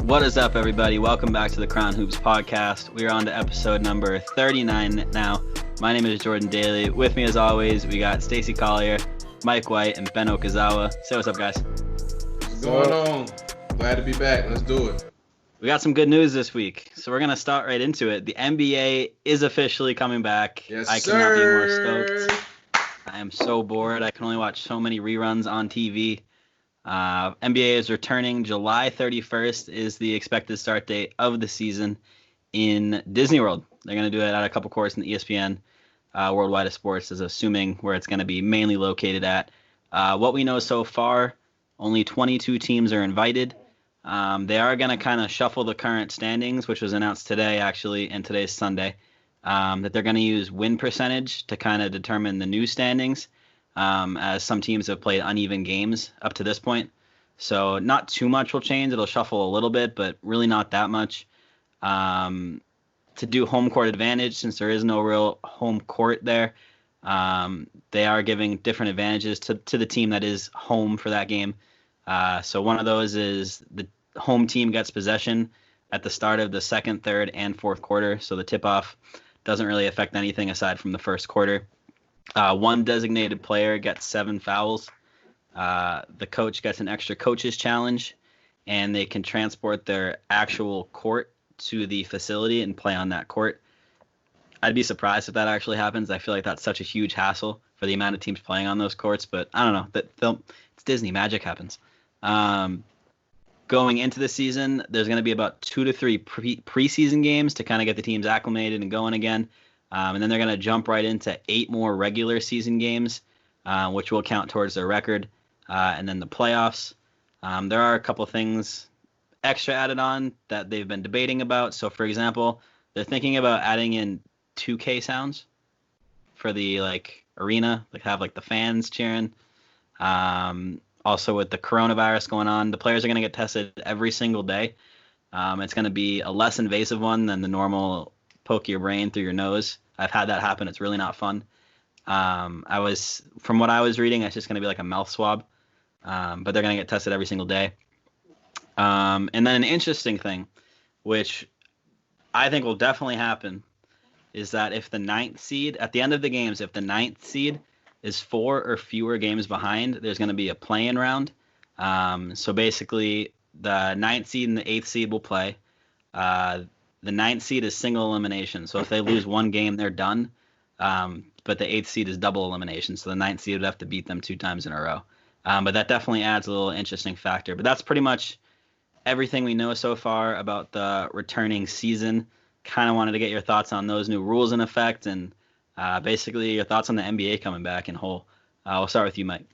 What is up, everybody? Welcome back to the CrownHoops Podcast. We are on to episode number 39 now. My name is Jordan Daly. With me, as always, we got Stacey Collier, Mike White, and Ben Okazawa. Say what's up, guys. What's going on? Glad to be back. Let's do it. We got some good news this week, so we're going to start right into it. The NBA is officially coming back. Yes, I cannot be more stoked. I am so bored. I can only watch so many reruns on TV. NBA is returning. July 31st is the expected start date of the season in Disney World. They're going to do it at a couple courts in the ESPN Worldwide of Sports, is assuming where it's going to be mainly located at. What we know so far, only 22 teams are invited. They are going to kind of shuffle the current standings, which was announced today, actually, and today's Sunday, that they're going to use win percentage to kind of determine the new standings. As some teams have played uneven games up to this point. So not too much will change. It'll shuffle a little bit, but really not that much. To do home court advantage, since there is no real home court there, they are giving different advantages to the team that is home for that game. So one of those is the home team gets possession at the start of the second, third, and fourth quarter. So the tip-off doesn't really affect anything aside from the first quarter. One designated player gets 7 fouls. The coach gets an extra coach's challenge, and they can transport their actual court to the facility and play on that court. I'd be surprised if that actually happens. I feel like that's such a huge hassle for the amount of teams playing on those courts, but I don't know. It's Disney. Magic happens. Going into the season, there's going to be about 2 to 3 preseason games to kind of get the teams acclimated and going again. And then they're going to jump right into 8 more regular season games, which will count towards their record. And then the playoffs. There are a couple things extra added on that they've been debating about. So, for example, they're thinking about adding in 2K sounds for the arena, have the fans cheering. Also, with the coronavirus going on, the players are going to get tested every single day. It's going to be a less invasive one than the normal poke your brain through your nose. I've had that happen. It's really not fun. From what I was reading, it's just going to be like a mouth swab. But they're going to get tested every single day. And then an interesting thing, which I think will definitely happen, is that if the 9th seed, at the end of the games, if the 9th seed is 4 or fewer games behind, there's going to be a play-in round. So basically, the 9th seed and the 8th seed will play. The 9th seed is single elimination. So if they lose one game, they're done. But the 8th seed is double elimination. So the 9th seed would have to beat them 2 times in a row. But that definitely adds a little interesting factor. But that's pretty much everything we know so far about the returning season. Kind of wanted to get your thoughts on those new rules in effect and basically your thoughts on the NBA coming back in whole. We'll start with you, Mike.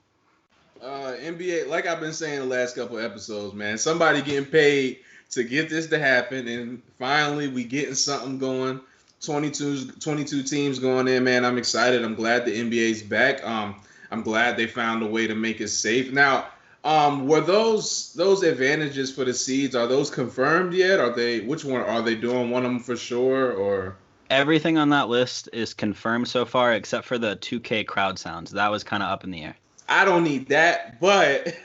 NBA, like I've been saying the last couple episodes, man, somebody getting paid to get this to happen, and finally we getting something going. 22 teams going in, man. I'm excited. I'm glad the NBA's back. I'm glad they found a way to make it safe. Now, were those advantages for the seeds, are those confirmed yet? Which one are they doing? One of them for sure, or? Everything on that list is confirmed so far except for the 2K crowd sounds. That was kind of up in the air. I don't need that, but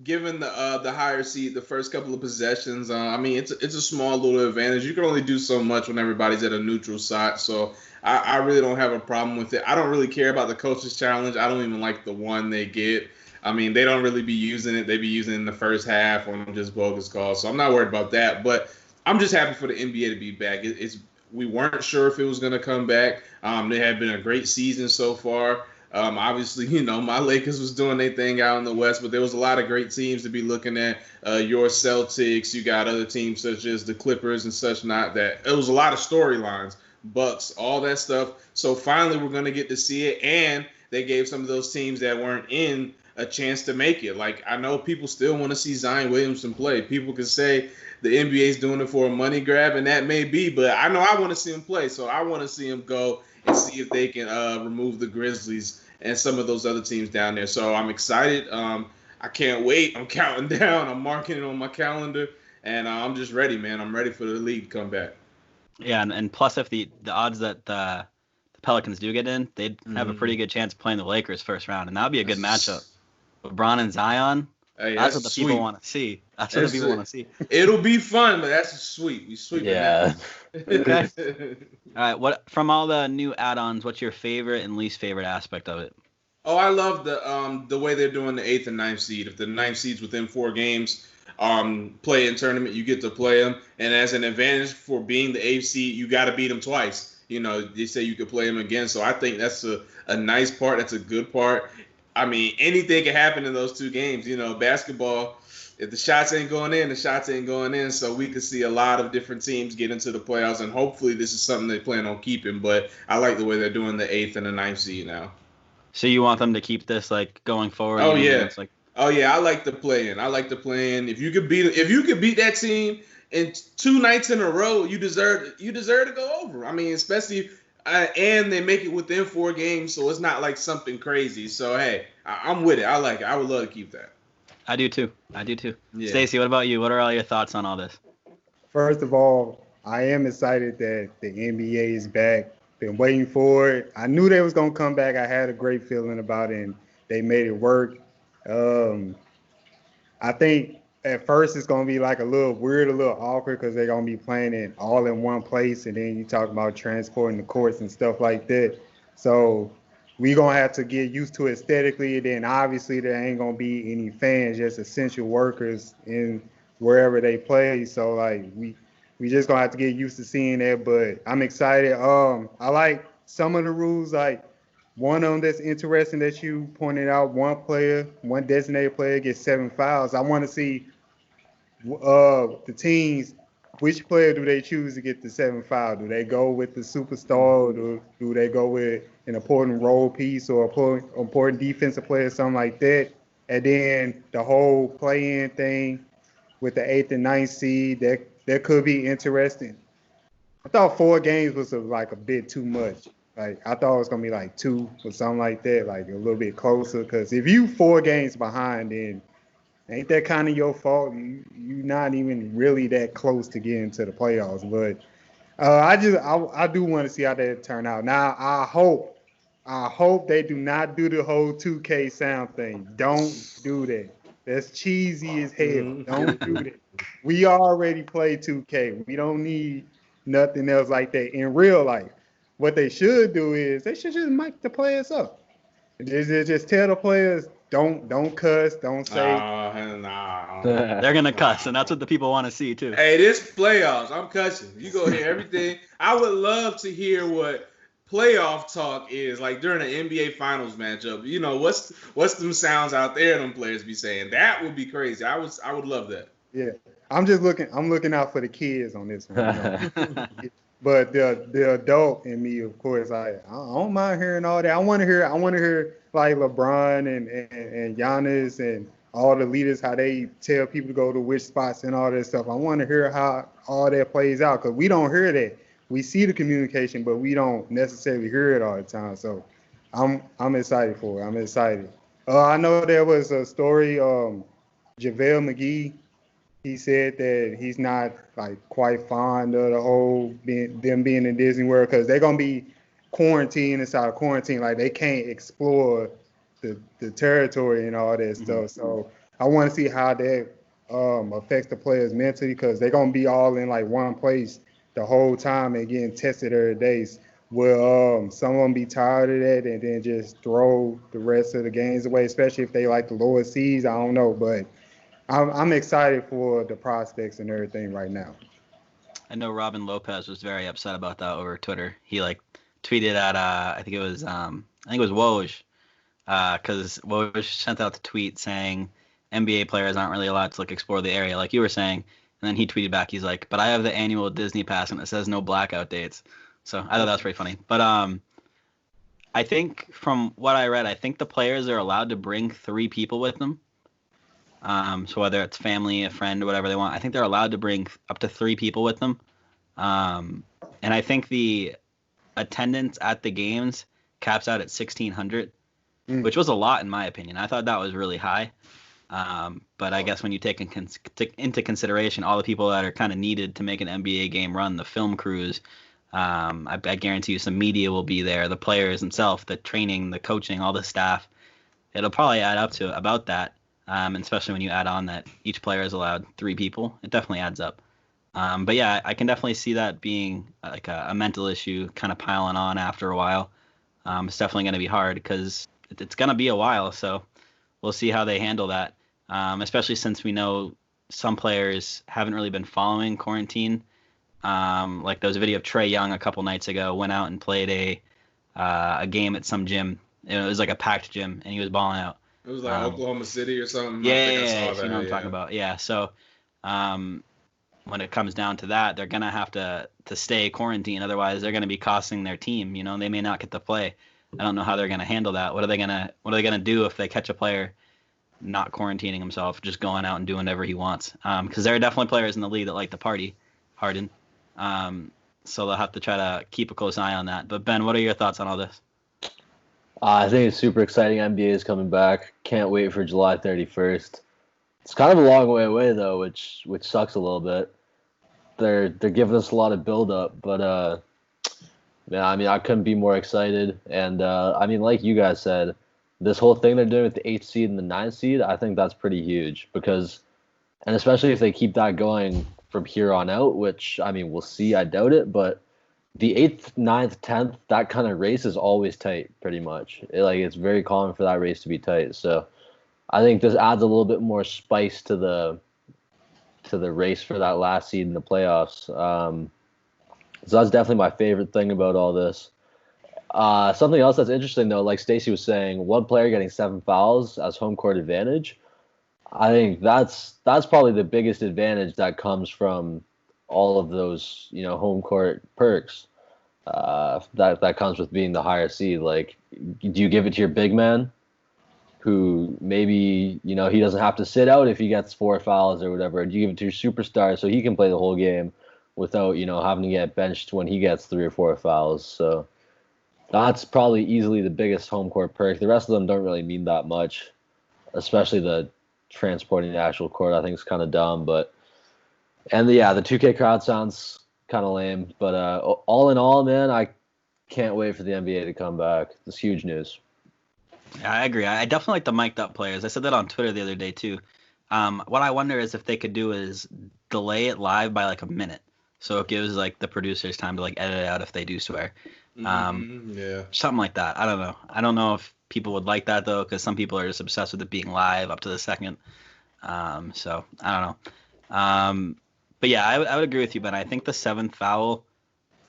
given the higher seed, the first couple of possessions, it's a small little advantage. You can only do so much when everybody's at a neutral site, so I really don't have a problem with it. I don't really care about the coach's challenge. I don't even like the one they get. They don't really be using it. They be using it in the first half on just bogus calls, so I'm not worried about that. But I'm just happy for the NBA to be back. We weren't sure if it was going to come back. They had been a great season so far. Obviously, my Lakers was doing their thing out in the West, but there was a lot of great teams to be looking at. Your Celtics, you got other teams such as the Clippers and such not. That it was a lot of storylines, Bucs, all that stuff. So finally, we're going to get to see it, and they gave some of those teams that weren't in a chance to make it. I know people still want to see Zion Williamson play. People can say the NBA's doing it for a money grab, and that may be, but I know I want to see him play, so I want to see him go and see if they can remove the Grizzlies and some of those other teams down there. So I'm excited. I can't wait. I'm counting down. I'm marking it on my calendar, and I'm just ready, man. I'm ready for the league to come back. Yeah, and plus if the odds that the Pelicans do get in, they'd have a pretty good chance of playing the Lakers first round, and that would be a good matchup. LeBron and Zion. Hey, That's what the sweet. people want to see. That's what the people want to see. It'll be fun, but that's sweet. We sweet. Yeah. Okay. All right. What from all the new add-ons? What's your favorite and least favorite aspect of it? Oh, I love the way they're doing the 8th and 9th seed. If the 9th seed's within 4 games, play in tournament, you get to play them. And as an advantage for being the 8th seed, you got to beat them twice. They say you could play them again. So I think that's a nice part. That's a good part. I mean, anything can happen in those 2 games. Basketball, if the shots ain't going in, the shots ain't going in. So we could see a lot of different teams get into the playoffs. And hopefully this is something they plan on keeping. But I like the way they're doing the 8th and the 9th seed now. So you want them to keep this going forward? Oh yeah. Oh yeah, I like the play-in. If you could beat that team in 2 nights in a row, you deserve to go over. I mean, especially and they make it within 4 games, so it's not like something crazy. So hey, I'm with it. I like it. I would love to keep that. I do too. Yeah. Stacey, what about you? What are all your thoughts on all this? First of all, I am excited that the NBA is back. Been waiting for it. I knew they was gonna come back. I had a great feeling about it, and they made it work. I think at first it's gonna be like a little weird, a little awkward because they're gonna be playing it all in one place, and then you talk about transporting the courts and stuff like that. So we gonna have to get used to it aesthetically. And then obviously there ain't gonna be any fans, just essential workers in wherever they play. So we just gonna have to get used to seeing that, but I'm excited. I like some of the rules, like one of them that's interesting that you pointed out. One designated player gets 7 fouls. I want to see the teams. Which player do they choose to get the 7 foul? Do they go with the superstar, or do they go with an important role piece or important defensive player, something like that? And then the whole play-in thing with the 8th and 9th seed, that could be interesting. I thought 4 games was a bit too much. Like I thought it was gonna be like 2 or something like that, like a little bit closer. Because if you 4 games behind, then ain't that kind of your fault? You're not even really that close to getting to the playoffs. But I do want to see how that turn out. Now I hope they do not do the whole 2K sound thing. Don't do that. That's cheesy as hell. Don't do that. We already play 2K. We don't need nothing else like that in real life. What they should do is they should just mic the players up. Just tell the players don't cuss, don't say. No. They're gonna cuss, and that's what the people want to see too. Hey, this playoffs. I'm cussing. You go hear everything. I would love to hear what playoff talk is like during an NBA Finals matchup. What's them sounds out there them players be saying? That would be crazy. I would love that. Yeah, I'm looking out for the kids on this one. But the adult in me, of course, I don't mind hearing all that. I want to hear like LeBron and Giannis and all the leaders, how they tell people to go to which spots and all that stuff. I want to hear how all that plays out, because we don't hear that. We see the communication, but we don't necessarily hear it all the time. So I'm excited for it. I'm excited. I know there was a story, JaVale McGee. He said that he's not quite fond of the whole them being in Disney World, because they're gonna be quarantined inside of quarantine. Like they can't explore the territory and all that stuff. So I want to see how that affects the players mentally, because they're gonna be all in one place the whole time and getting tested every day. Will some of them be tired of that and then just throw the rest of the games away, especially if they like the lower seeds? I don't know, but I'm excited for the prospects and everything right now. I know Robin Lopez was very upset about that over Twitter. He tweeted at I think it was Woj, because Woj sent out the tweet saying NBA players aren't really allowed to explore the area, like you were saying. And then he tweeted back, he's like, "But I have the annual Disney pass and it says no blackout dates." So I thought that was pretty funny. But I think from what I read, I think the players are allowed to bring 3 people with them. So whether it's family, a friend, or whatever they want, I think they're allowed to bring up to 3 people with them. And I think the attendance at the games caps out at 1,600, which was a lot in my opinion. I thought that was really high. But I guess when you take into consideration all the people that are kind of needed to make an NBA game run, the film crews, I guarantee you some media will be there, the players themselves, the training, the coaching, all the staff. It'll probably add up to about that. and especially when you add on that each player is allowed 3 people, it definitely adds up. But yeah, I can definitely see that being like a mental issue kind of piling on after a while. It's definitely going to be hard because it's going to be a while. So we'll see how they handle that, especially since we know some players haven't really been following quarantine. Like there was a video of Trae Young a couple nights ago, went out and played a game at some gym. It was like a packed gym, and he was balling out. It was like Oklahoma City or something. Yeah, I think I saw you that, know what I'm talking about. Yeah, so when it comes down to that, they're gonna have to stay quarantined. Otherwise, they're gonna be costing their team. You know, they may not get to play. I don't know how they're gonna handle that. What are they gonna do if they catch a player not quarantining himself, just going out and doing whatever he wants? Because there are definitely players in the league that like to party, Harden. So they'll have to try to keep a close eye on that. But Ben, what are your thoughts on all this? I think it's super exciting. NBA is coming back. Can't wait for July 31st. It's kind of a long way away though, which sucks a little bit. They're giving us a lot of build up, but yeah, I mean I couldn't be more excited. And I mean, like you guys said, this whole thing they're doing with the 8th seed and the 9th seed, I think that's pretty huge because, and especially if they keep that going from here on out, which I mean we'll see. I doubt it, but the 8th, 9th, 10th, that kind of race is always tight, pretty much. It's very common for that race to be tight. So I think this adds a little bit more spice to the race for that last seed in the playoffs. So that's definitely my favorite thing about all this. Something else that's interesting though, like Stacey was saying, one player getting 7 fouls as home court advantage. I think that's probably the biggest advantage that comes from all of those, home court perks that comes with being the higher seed. Like, do you give it to your big man who maybe, he doesn't have to sit out if he gets 4 fouls or whatever? Do you give it to your superstar so he can play the whole game without, having to get benched when he gets 3 or 4 fouls? So that's probably easily the biggest home court perk. The rest of them don't really mean that much, especially the transporting the actual court. I think it's kind of dumb, but the 2K crowd sounds kind of lame, but all in all, man, I can't wait for the NBA to come back. It's huge news. Yeah, I agree. I definitely like the mic'd up players. I said that on Twitter the other day too. What I wonder is if they could do is delay it live by like a minute, so it gives like the producers time to like edit it out if they do swear. Yeah, something like that. I don't know. I don't know if people would like that though, because some people are just obsessed with it being live up to the second. So I don't know. But yeah, I would agree with you, Ben. I think the 7th foul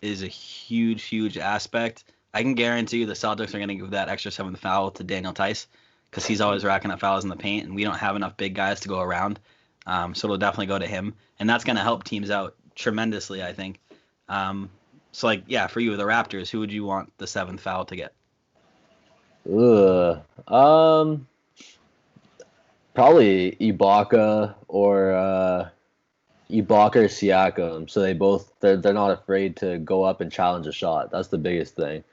is a huge, huge aspect. I can guarantee you the Celtics are going to give that extra 7th foul to Daniel Tice because he's always racking up fouls in the paint, and we don't have enough big guys to go around. So it'll definitely go to him, and that's going to help teams out tremendously, I think. So, like, yeah, for you, the Raptors, who would you want the 7th foul to get? Probably Ibaka or Siakam. So they're not afraid to go up and challenge a shot. That's the biggest thing,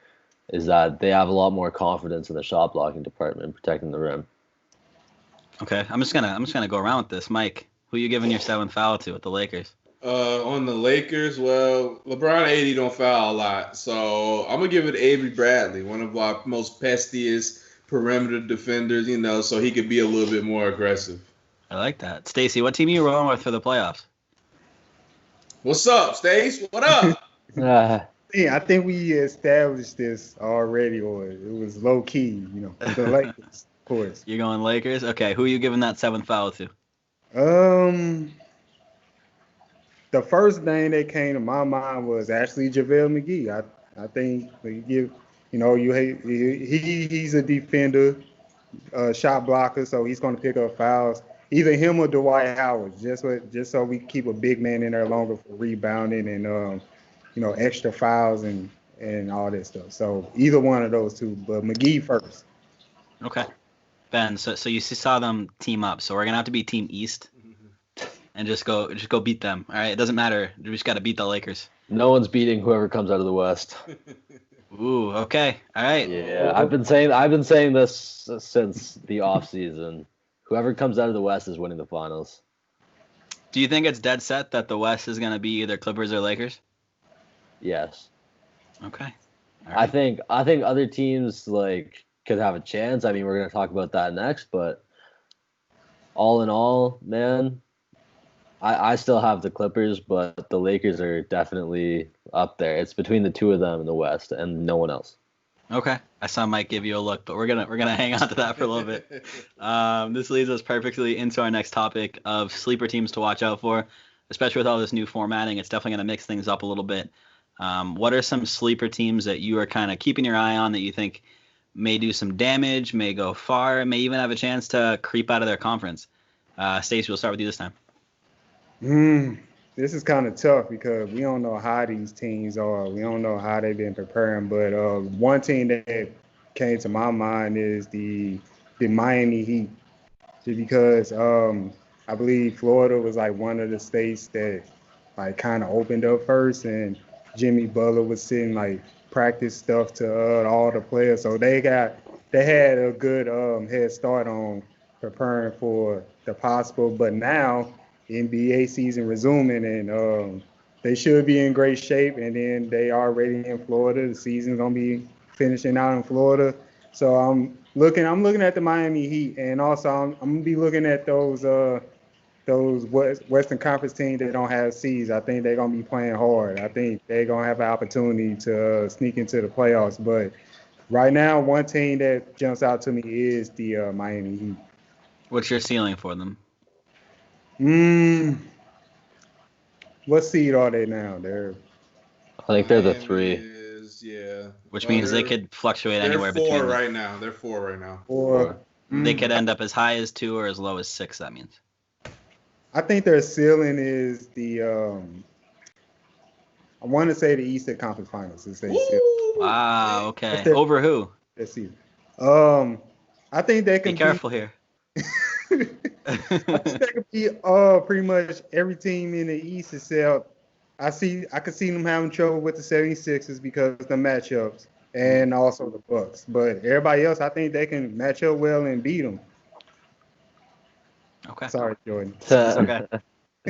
is that they have a lot more confidence in the shot blocking department, protecting the rim. Okay, I'm just gonna go around with this. Mike, who are you giving your 7th foul to with the Lakers? On the Lakers, well, LeBron and AD don't foul a lot, so I'm gonna give it to Avery Bradley, one of our most pestiest perimeter defenders, so he could be a little bit more aggressive. I like that. Stacey, what team are you rolling with for the playoffs? What's up, Stace? What up? Yeah, I think we established this already, or it was low key, the Lakers, of course. You're going Lakers? Okay, who are you giving that 7th foul to? The first name that came to my mind was actually JaVale McGee. I think you give, he's a defender, shot blocker, so he's going to pick up fouls. Either him or Dwight Howard, just so we keep a big man in there longer for rebounding and extra fouls and all that stuff. So either one of those two, but McGee first. Okay, Ben. So you saw them team up. So we're gonna have to be Team East, and just go beat them. All right, it doesn't matter. We just got to beat the Lakers. No one's beating whoever comes out of the West. Ooh, okay, all right. Yeah, I've been saying this since the offseason. Whoever comes out of the West is winning the finals. Do you think it's dead set that the West is going to be either Clippers or Lakers? Yes. Okay. Right. I think other teams could have a chance. I mean, we're going to talk about that next, but all in all, man, I still have the Clippers, but the Lakers are definitely up there. It's between the two of them in the West and no one else. Okay, I saw Mike give you a look, but we're gonna hang on to that for a little bit. This leads us perfectly into our next topic of sleeper teams to watch out for, especially with all this new formatting. It's definitely gonna mix things up a little bit. What are some sleeper teams that you are kind of keeping your eye on that you think may do some damage, may go far, may even have a chance to creep out of their conference? Stacey, we'll start with you this time. This is kind of tough because we don't know how these teams are. We don't know how they've been preparing. But one team that came to my mind is the Miami Heat, just because I believe Florida was like one of the states that like kind of opened up first, and Jimmy Butler was sending like practice stuff to all the players, so they had a good head start on preparing for the possible. But now NBA season resuming, and they should be in great shape. And then they already in Florida. The season's gonna be finishing out in Florida. So I'm looking at the Miami Heat, and also I'm gonna be looking at those Western Conference teams that don't have seeds. I think they're gonna be playing hard. I think they're gonna have an opportunity to sneak into the playoffs. But right now, one team that jumps out to me is the Miami Heat. What's your ceiling for them? What seed are they now? I think they're the 3. Which means they could fluctuate anywhere between. They're 4 right now. They're 4 right now. Or they could end up as high as 2 or as low as 6. That means. I think their ceiling is the I want to say the Eastern Conference Finals. Wow. Okay. Over who? Let's see. I think they can be careful here. I think that could be pretty much every team in the East except I could see them having trouble with the 76ers because of the matchups and also the Bucs. But everybody else, I think they can match up well and beat them. Okay. Sorry, Jordan. It's okay.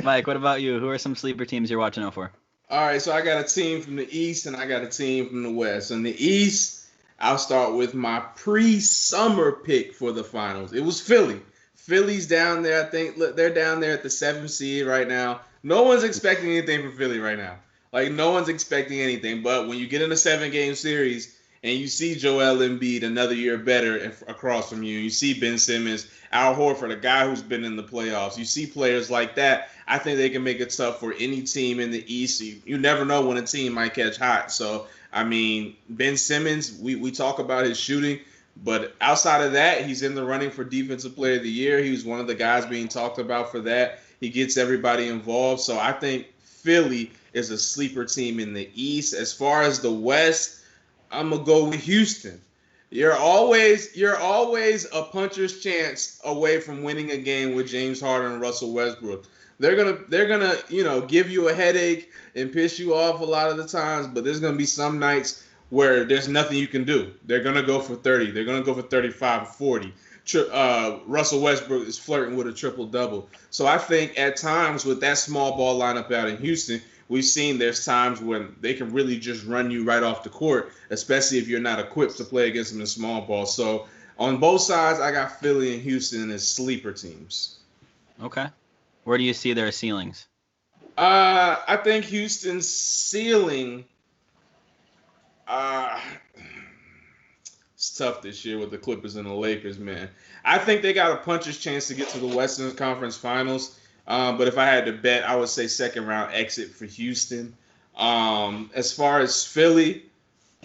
Mike, what about you? Who are some sleeper teams you're watching out for? All right, so I got a team from the East and I got a team from the West. In the East, I'll start with my pre-summer pick for the finals. It was Philly. Philly's down there. I think they're down there at the 7th seed right now. No one's expecting anything from Philly right now. Like, no one's expecting anything. But when you get in a 7-game series and you see Joel Embiid another year better across from you, you see Ben Simmons, Al Horford, a guy who's been in the playoffs, you see players like that, I think they can make it tough for any team in the East. You never know when a team might catch hot. So, I mean, Ben Simmons, we talk about his shooting. But outside of that, he's in the running for Defensive Player of the Year. He was one of the guys being talked about for that. He gets everybody involved. So I think Philly is a sleeper team in the East. As far as the West, I'm going to go with Houston. You're always a puncher's chance away from winning a game with James Harden and Russell Westbrook. They're gonna give you a headache and piss you off a lot of the times, but there's gonna be some nights where there's nothing you can do. They're going to go for 30. They're going to go for 35 or 40. Russell Westbrook is flirting with a triple-double. So I think at times with that small ball lineup out in Houston, we've seen there's times when they can really just run you right off the court, especially if you're not equipped to play against them in small ball. So on both sides, I got Philly and Houston as sleeper teams. Okay. Where do you see their ceilings? I think Houston's ceiling... it's tough this year with the Clippers and the Lakers, man. I think they got a puncher's chance to get to the Western Conference Finals. But if I had to bet, I would say second round exit for Houston. As far as Philly,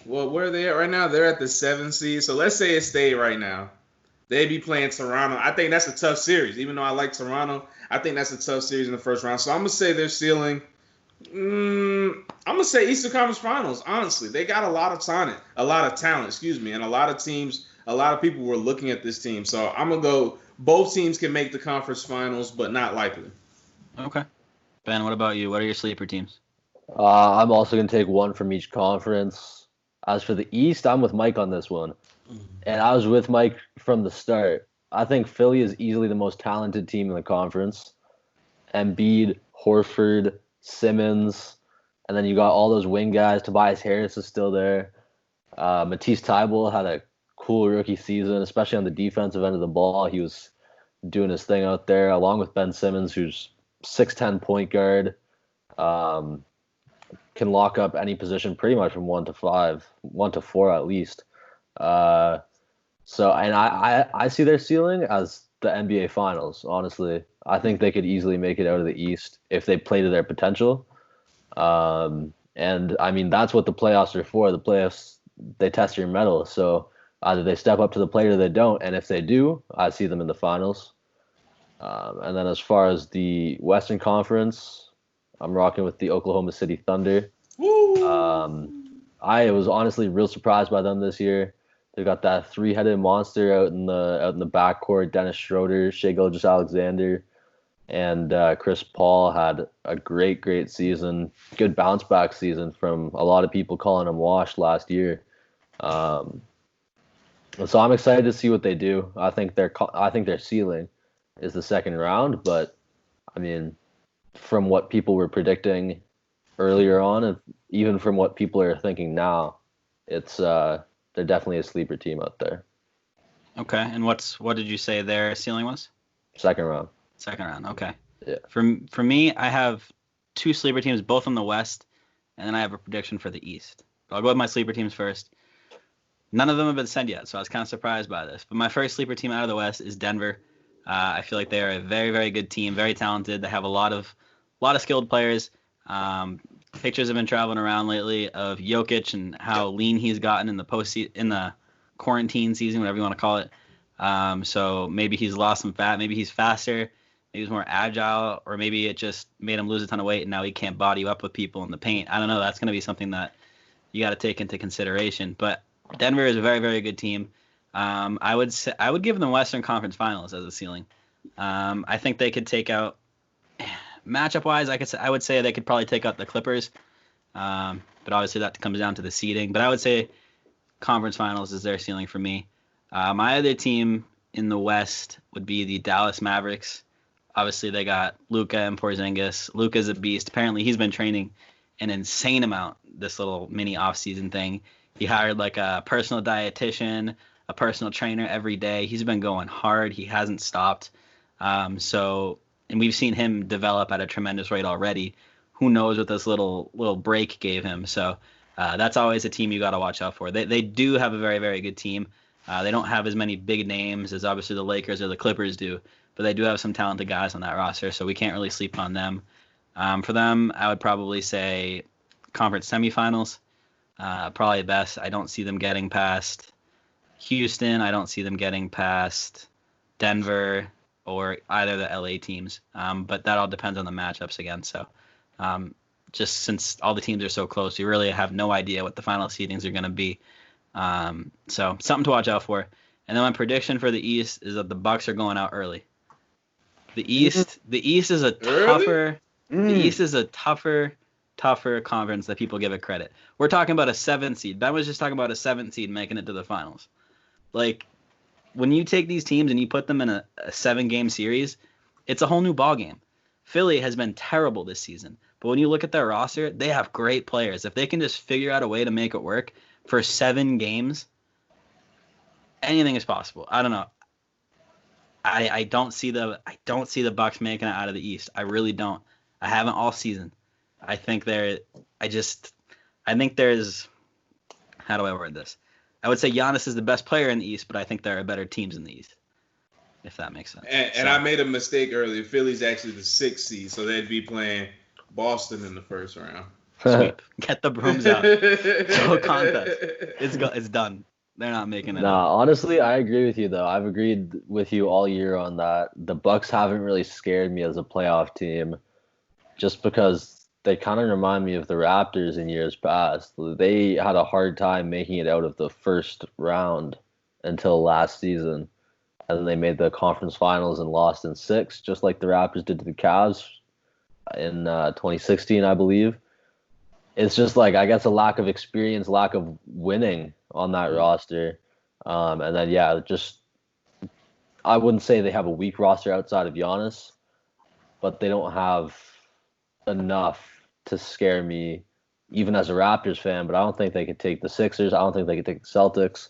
well, where are they at right now? They're at the 7th seed. So let's say it stayed right now. They'd be playing Toronto. I think that's a tough series. Even though I like Toronto, I think that's a tough series in the first round. So I'm going to say their ceiling. I'm going to say Eastern Conference Finals, honestly. They got a lot of talent, and a lot of teams, a lot of people were looking at this team. So I'm going to go both teams can make the conference finals, but not likely. Okay. Ben, what about you? What are your sleeper teams? I'm also going to take one from each conference. As for the East, I'm with Mike on this one. And I was with Mike from the start. I think Philly is easily the most talented team in the conference. Embiid, Horford, Simmons, and then you got all those wing guys. Tobias Harris is still there. Matisse Thybulle had a cool rookie season, especially on the defensive end of the ball. He was doing his thing out there, along with Ben Simmons, who's 6'10" point guard, can lock up any position pretty much from 1 to 5, 1 to 4 at least. So, and I see their ceiling as the NBA Finals, honestly. I think they could easily make it out of the East if they play to their potential. And, I mean, that's what the playoffs are for. The playoffs, they test your mettle. So either they step up to the plate or they don't. And if they do, I see them in the Finals. And then as far as the Western Conference, I'm rocking with the Oklahoma City Thunder. I was honestly real surprised by them this year. They got that three-headed monster out in the backcourt. Dennis Schroeder, Shai Gilgeous-Alexander, and Chris Paul had a great season. Good bounce-back season from a lot of people calling him washed last year. And so I'm excited to see what they do. I think their ceiling is the second round, but I mean, from what people were predicting earlier on, and even from what people are thinking now, it's they're definitely a sleeper team out there. Okay, and what did you say their ceiling was? Second round. Second round. Okay. Yeah. For me, I have two sleeper teams, both in the West, and then I have a prediction for the East. I'll go with my sleeper teams first. None of them have been said yet, so I was kind of surprised by this. But my first sleeper team out of the West is Denver. I feel like they are a very, very good team, very talented. They have a lot of skilled players. Pictures have been traveling around lately of Jokic and how lean he's gotten in the quarantine season, whatever you want to call it. So maybe he's lost some fat, maybe he's faster, maybe he's more agile, or maybe it just made him lose a ton of weight and now he can't body up with people in the paint. I don't know. That's going to be something that you got to take into consideration. But Denver is a very, very good team. I would give them Western Conference Finals as a ceiling. I think they could take out. Matchup-wise, I would say they could probably take out the Clippers, but obviously that comes down to the seeding. But I would say Conference Finals is their ceiling for me. My other team in the West would be the Dallas Mavericks. Obviously, they got Luka and Porzingis. Luka's a beast. Apparently, he's been training an insane amount this little mini off-season thing. He hired like a personal dietitian, a personal trainer every day. He's been going hard. He hasn't stopped. And we've seen him develop at a tremendous rate already. Who knows what this little break gave him? So that's always a team you got to watch out for. They do have a very, very good team. They don't have as many big names as obviously the Lakers or the Clippers do, but they do have some talented guys on that roster, so we can't really sleep on them. For them, I would probably say conference semifinals, probably best. I don't see them getting past Houston. I don't see them getting past Denver or either of the LA teams. But that all depends on the matchups again. So just since all the teams are so close, you really have no idea what the final seedings are going to be. So something to watch out for. And then my prediction for the East is that the Bucs are going out early. The East is a tougher. The East is a tougher conference that people give it credit. We're talking about a 7th seed. Ben was just talking about a 7th seed making it to the finals. Like, when you take these teams and you put them in a 7-game series, it's a whole new ballgame. Philly has been terrible this season, but when you look at their roster, they have great players. If they can just figure out a way to make it work for 7 games, anything is possible. I don't know. I don't see the Bucs making it out of the East. I really don't. I haven't all season. I think there's. How do I word this? I would say Giannis is the best player in the East, but I think there are better teams in the East, if that makes sense. And I made a mistake earlier. Philly's actually the 6th seed, so they'd be playing Boston in the first round. Sweep. Get the brooms out. No contest. It's done. They're not making it. Nah, honestly, I agree with you, though. I've agreed with you all year on that. The Bucs haven't really scared me as a playoff team just because they kind of remind me of the Raptors in years past. They had a hard time making it out of the first round until last season. And then they made the conference finals and lost in 6, just like the Raptors did to the Cavs in 2016, I believe. It's just like, I guess, a lack of experience, lack of winning on that roster. And then, yeah, just I wouldn't say they have a weak roster outside of Giannis, but they don't have enough to scare me, even as a Raptors fan. But I don't think they could take the Sixers. I don't think they could take the Celtics.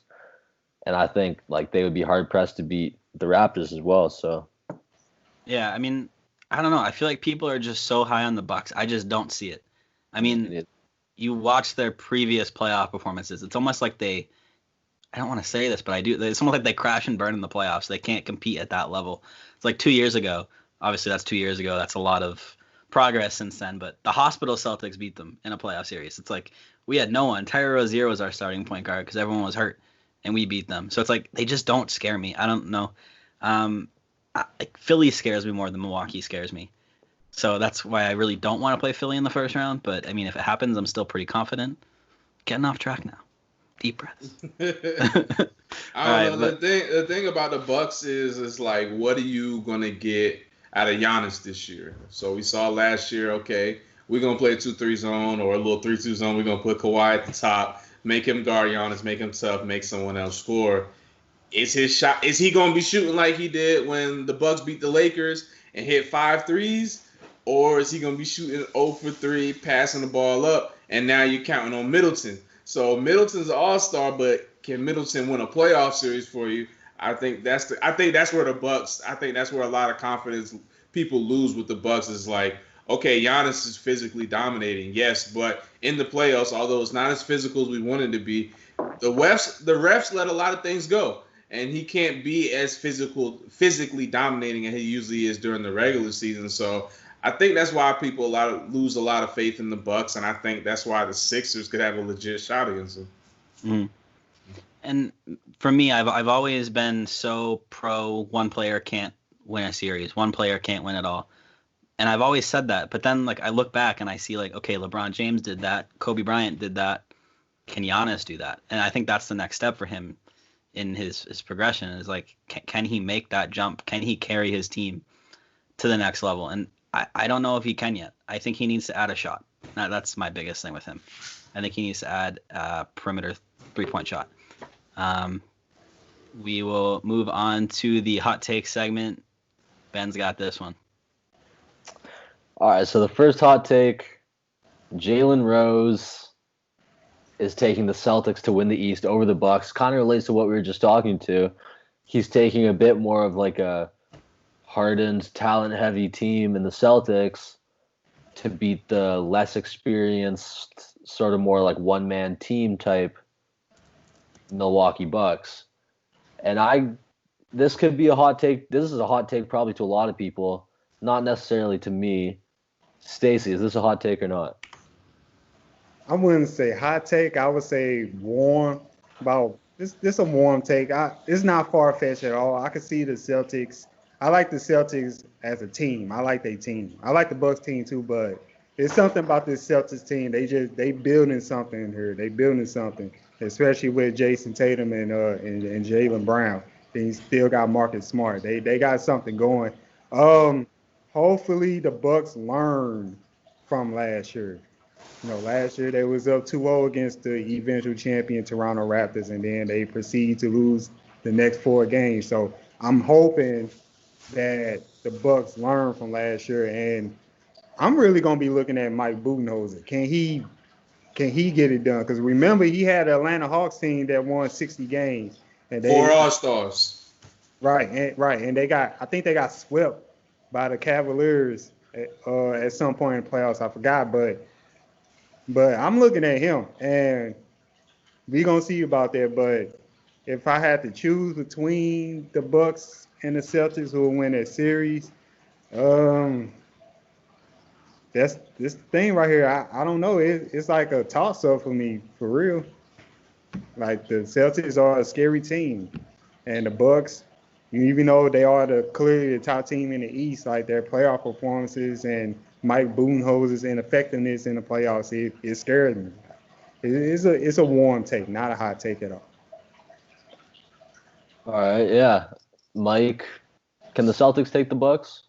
And I think like they would be hard pressed to beat the Raptors as well. So Yeah, I mean, I don't know. I feel like people are just so high on the Bucs. I just don't see it. I mean, you watch their previous playoff performances. It's almost like I don't want to say this, but I do. It's almost like they crash and burn in the playoffs. They can't compete at that level. It's like 2 years ago. Obviously, that's 2 years ago. That's a lot of progress since then. But the hospital Celtics beat them in a playoff series. It's like we had no one. Tyler Rozier was our starting point guard because everyone was hurt, and we beat them. So it's like they just don't scare me. I don't know. Like Philly scares me more than Milwaukee scares me. So that's why I really don't want to play Philly in the first round. But I mean, if it happens, I'm still pretty confident. Getting off track now. Deep breaths. I don't know. The thing about the Bucs is like, what are you gonna get out of Giannis this year? So we saw last year, okay, we're gonna play a 2-3 zone or a little 3-2 zone. We're gonna put Kawhi at the top, make him guard Giannis, make him tough, make someone else score. Is his shot? Is he gonna be shooting like he did when the Bucs beat the Lakers and hit 5 threes, or is he gonna be shooting 0 for 3, passing the ball up, and now you're counting on Middleton? So Middleton's an all-star, but can Middleton win a playoff series for you? I think that's where the Bucs. I think that's where a lot of confidence people lose with the Bucs is like, okay, Giannis is physically dominating, yes, but in the playoffs, although it's not as physical as we wanted to be, the refs let a lot of things go, and he can't be as physically dominating as he usually is during the regular season. So I think that's why people lose a lot of faith in the Bucs, and I think that's why the Sixers could have a legit shot against them. Mm-hmm. And for me, I've always been so pro one player can't win a series, one player can't win it all, and I've always said that. But then like I look back and I see like, okay, LeBron James did that, Kobe Bryant did that, can Giannis do that? And I think that's the next step for him in his progression is like, can he make that jump? Can he carry his team to the next level? And I don't know if he can yet. I think he needs to add a shot. That's my biggest thing with him. I think he needs to add a perimeter 3-point shot. We will move on to the hot take segment. Ben's got this one. All right, so the first hot take, Jalen Rose is taking the Celtics to win the East over the Bucs. Kind of relates to what we were just talking to. He's taking a bit more of like a hardened, talent-heavy team in the Celtics to beat the less experienced, sort of more like one-man team type Milwaukee Bucks. And this could be a hot take. This is a hot take probably to a lot of people, not necessarily to me. Stacey, is this a hot take or not? I wouldn't say hot take. I would say warm. About this a warm take. It's not far-fetched at all. I could see the Celtics. I like the Celtics as a team. I like their team. I like the Bucks team too, but there's something about this Celtics team. They building something here. They building something, especially with Jason Tatum and Jaylen Brown. They still got Marcus Smart. They got something going. Hopefully the Bucks learn from last year. You know, last year they was up 2-0 against the eventual champion Toronto Raptors, and then they proceed to lose the next 4 games. So I'm hoping that the Bucks learn from last year, and I'm really gonna be looking at Mike Budenholzer. Can he get it done? Because remember, he had the Atlanta Hawks team that won 60 games, and 4 All-Stars. Right, and I think they got swept by the Cavaliers at some point in the playoffs. I forgot, but I'm looking at him, and we gonna see about that. But if I had to choose between the Bucks and the Celtics who will win that series, that's this thing right here. I don't know. It's like a toss-up for me, for real. Like the Celtics are a scary team, and the Bucks, even though they are clearly the top team in the East, like their playoff performances and Mike Budenholzer's ineffectiveness in the playoffs, it scares me. It's a warm take, not a hot take at all. All right, yeah. Mike, can the Celtics take the Bucks?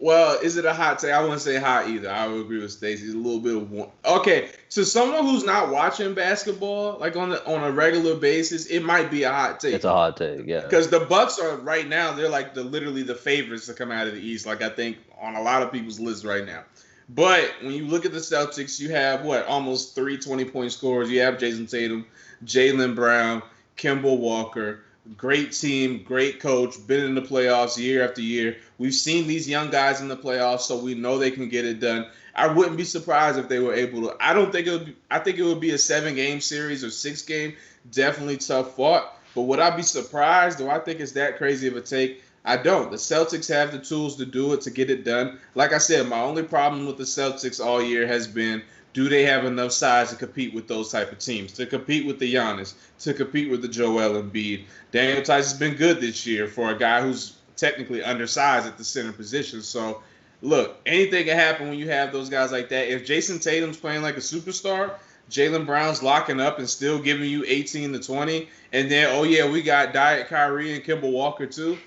Well, is it a hot take? I wouldn't say hot either. I would agree with Stacey. A little bit of one. Okay, to someone who's not watching basketball, like on a regular basis, it might be a hot take. It's a hot take, yeah. Because the Bucks are right now, they're like literally the favorites to come out of the East. Like I think on a lot of people's lists right now. But when you look at the Celtics, you have almost 3 20-point scorers. You have Jason Tatum, Jaylen Brown, Kemba Walker, great team, great coach, been in the playoffs year after year. We've seen these young guys in the playoffs, so we know they can get it done. I wouldn't be surprised if they were able to. I don't think it would be. I think it would be a 7-game series or 6-game. Definitely tough fought. But would I be surprised? Do I think it's that crazy of a take? I don't. The Celtics have the tools to do it, to get it done. Like I said, my only problem with the Celtics all year has been, do they have enough size to compete with those type of teams, to compete with the Giannis, to compete with the Joel Embiid? Daniel Tice has been good this year for a guy who's technically undersized at the center position. So, look, anything can happen when you have those guys like that. If Jason Tatum's playing like a superstar, Jaylen Brown's locking up and still giving you 18 to 20, and then, oh, yeah, we got Diet Kyrie and Kemba Walker too,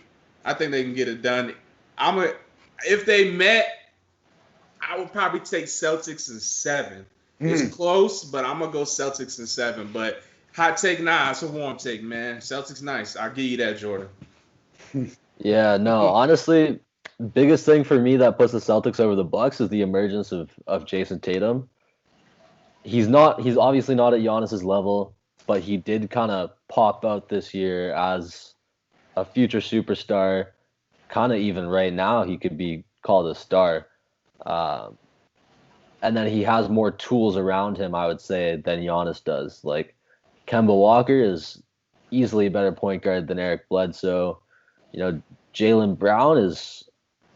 I think they can get it done. If they met, I would probably take Celtics in 7. It's close, but I'm going to go Celtics in 7. But hot take, nah, it's a warm take, man. Celtics nice. I'll give you that, Jordan. Yeah, no, honestly, biggest thing for me that puts the Celtics over the Bucs is the emergence of Jason Tatum. He's obviously not at Giannis's level, but he did kind of pop out this year as a future superstar. Kind of even right now, he could be called a star. And then he has more tools around him, I would say, than Giannis does. Like, Kemba Walker is easily a better point guard than Eric Bledsoe. Jaylen Brown is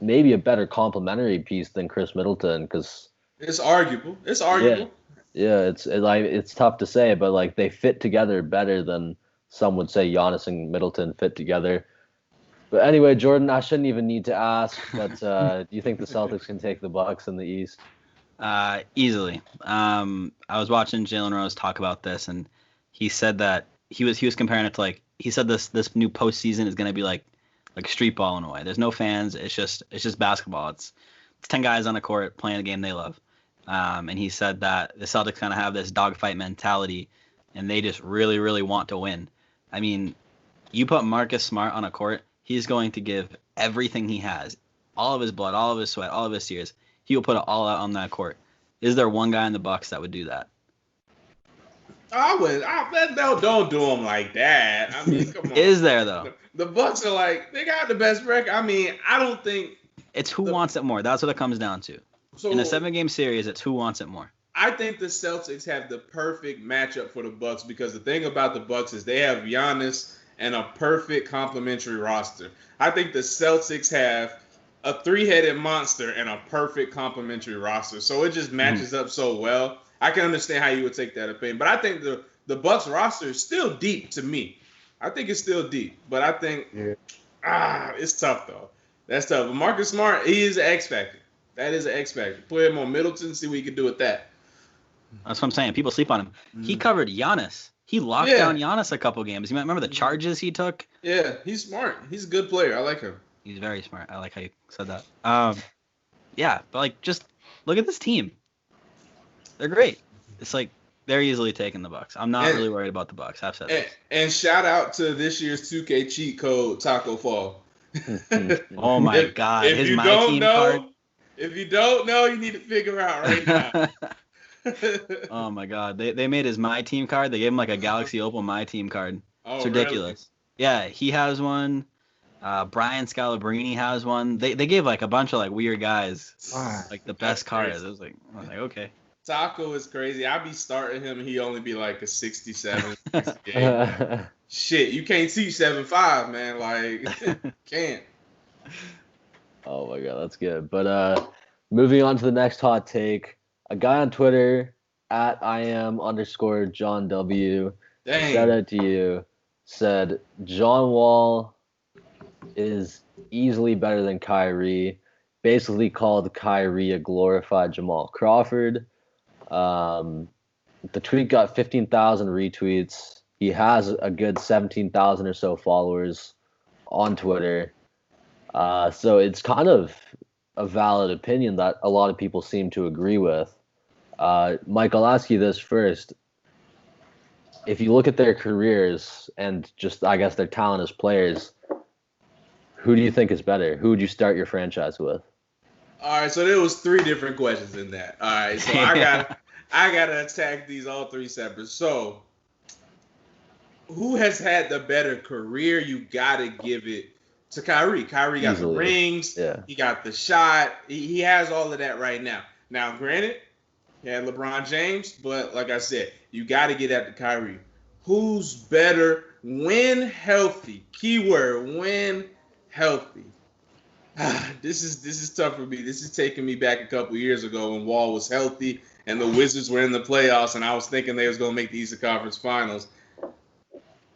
maybe a better complementary piece than Chris Middleton, because it's arguable. Yeah, it's tough to say, but like they fit together better than some would say Giannis and Middleton fit together. But anyway, Jordan, I shouldn't even need to ask, but do you think the Celtics can take the Bucs in the East? Easily. I was watching Jalen Rose talk about this, and he said that he was comparing it to, like, he said this new postseason is going to be like street ball in a way. There's no fans. It's just basketball. It's 10 guys on a court playing a game they love. And he said that the Celtics kind of have this dogfight mentality, and they just really, really want to win. I mean, you put Marcus Smart on a court, he's going to give everything he has, all of his blood, all of his sweat, all of his tears. He will put it all out on that court. Is there one guy in the Bucs that would do that? Don't do him like that. I mean, come on. Is there, though? The Bucs are like, they got the best record. I mean, I don't think it's who wants it more. That's what it comes down to. So, in a 7-game series, it's who wants it more. I think the Celtics have the perfect matchup for the Bucs, because the thing about the Bucs is they have Giannis and a perfect complementary roster. I think the Celtics have a 3-headed monster and a perfect complementary roster. So it just matches up so well. I can understand how you would take that opinion. But I think the Bucs roster is still deep to me. I think it's still deep. But I think, it's tough, though. That's tough. But Marcus Smart, he is an X factor. That is an X factor. Put him on Middleton, see what he can do with that. That's what I'm saying. People sleep on him. Mm-hmm. He covered Giannis. He locked down Giannis a couple games. You remember the charges he took? Yeah, he's smart. He's a good player. I like him. He's very smart. I like how you said that. Yeah, but like, just look at this team. They're great. It's like they're easily taking the Bucs. I'm not really worried about the Bucs. I've said this. And shout out to this year's 2K cheat code, Taco Fall. Oh my God! His My Team card. If you don't know, you need to figure out right now. Oh my God! They made his My Team card. They gave him like a Galaxy Opal My Team card. It's ridiculous. Really? Yeah, he has one. Brian Scalabrine has one. They gave like a bunch of like weird guys like the best cards. I was like, okay. Taco is crazy. I'd be starting him, and he only be like a 67. 68. Shit, you can't teach 7'5", man. Like, can't. Oh my God, that's good. But moving on to the next hot take, a guy on Twitter at @IM_John W. Dang. Shout out to you. Said John Wall is easily better than Kyrie. Basically called Kyrie a glorified Jamal Crawford. The tweet got 15,000 retweets. He has a good 17,000 or so followers on Twitter. So it's kind of a valid opinion that a lot of people seem to agree with. Mike, I'll ask you this first. If you look at their careers and just, I guess, their talent as players, who do you think is better? Who would you start your franchise with? All right, so there was 3 different questions in that. All right, so I gotta attack these all 3 separate. So who has had the better career? You gotta give it to Kyrie. Kyrie got the rings. Yeah. He got the shot. He has all of that right now. Now, granted, he had LeBron James, but like I said, you got to get at the Kyrie. Who's better when healthy? Keyword, when healthy. This is tough for me. This is taking me back a couple years ago when Wall was healthy and the Wizards were in the playoffs, and I was thinking they was going to make the Eastern Conference Finals.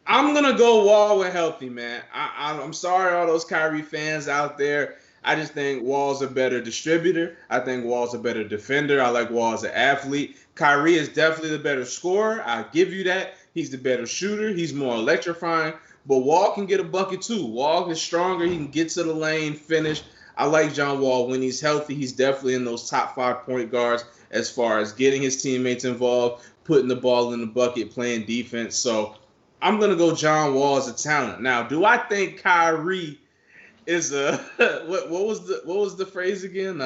I'm going to go Wall when healthy, man. I'm sorry, all those Kyrie fans out there. I just think Wall's a better distributor. I think Wall's a better defender. I like Wall as an athlete. Kyrie is definitely the better scorer. I'll give you that. He's the better shooter. He's more electrifying. But Wall can get a bucket too. Wall is stronger. He can get to the lane, finish. I like John Wall when he's healthy. He's definitely in those top 5 point guards as far as getting his teammates involved, putting the ball in the bucket, playing defense. So I'm going to go John Wall as a talent. Now, do I think Kyrie is a what was the phrase again?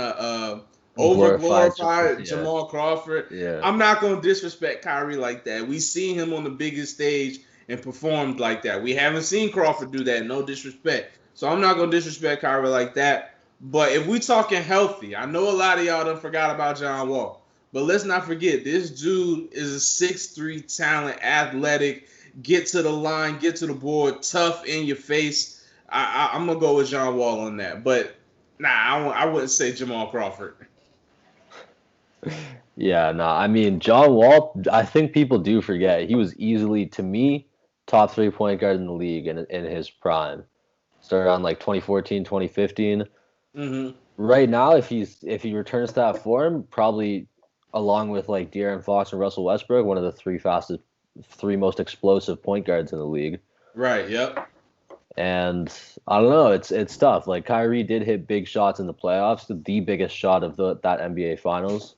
Overglorified Jamal Crawford. Yeah. I'm not going to disrespect Kyrie like that. We seen him on the biggest stage and performed like that. We haven't seen Crawford do that. No disrespect. So I'm not going to disrespect Kyrie like that. But if we talking healthy, I know a lot of y'all done forgot about John Wall. But let's not forget, this dude is a 6'3" talent, athletic, get to the line, get to the board, tough in your face. I'm going to go with John Wall on that. But, I wouldn't say Jamal Crawford. Yeah, I mean, John Wall, I think people do forget. He was easily, to me, top 3 point guard in the league in his prime. Started on like 2014, 2015. Mm-hmm. Right now, if he returns to that form, probably along with like De'Aaron Fox and Russell Westbrook, one of the three most explosive point guards in the league. Right, yep. And I don't know, it's tough. Like Kyrie did hit big shots in the playoffs, the biggest shot of that NBA Finals.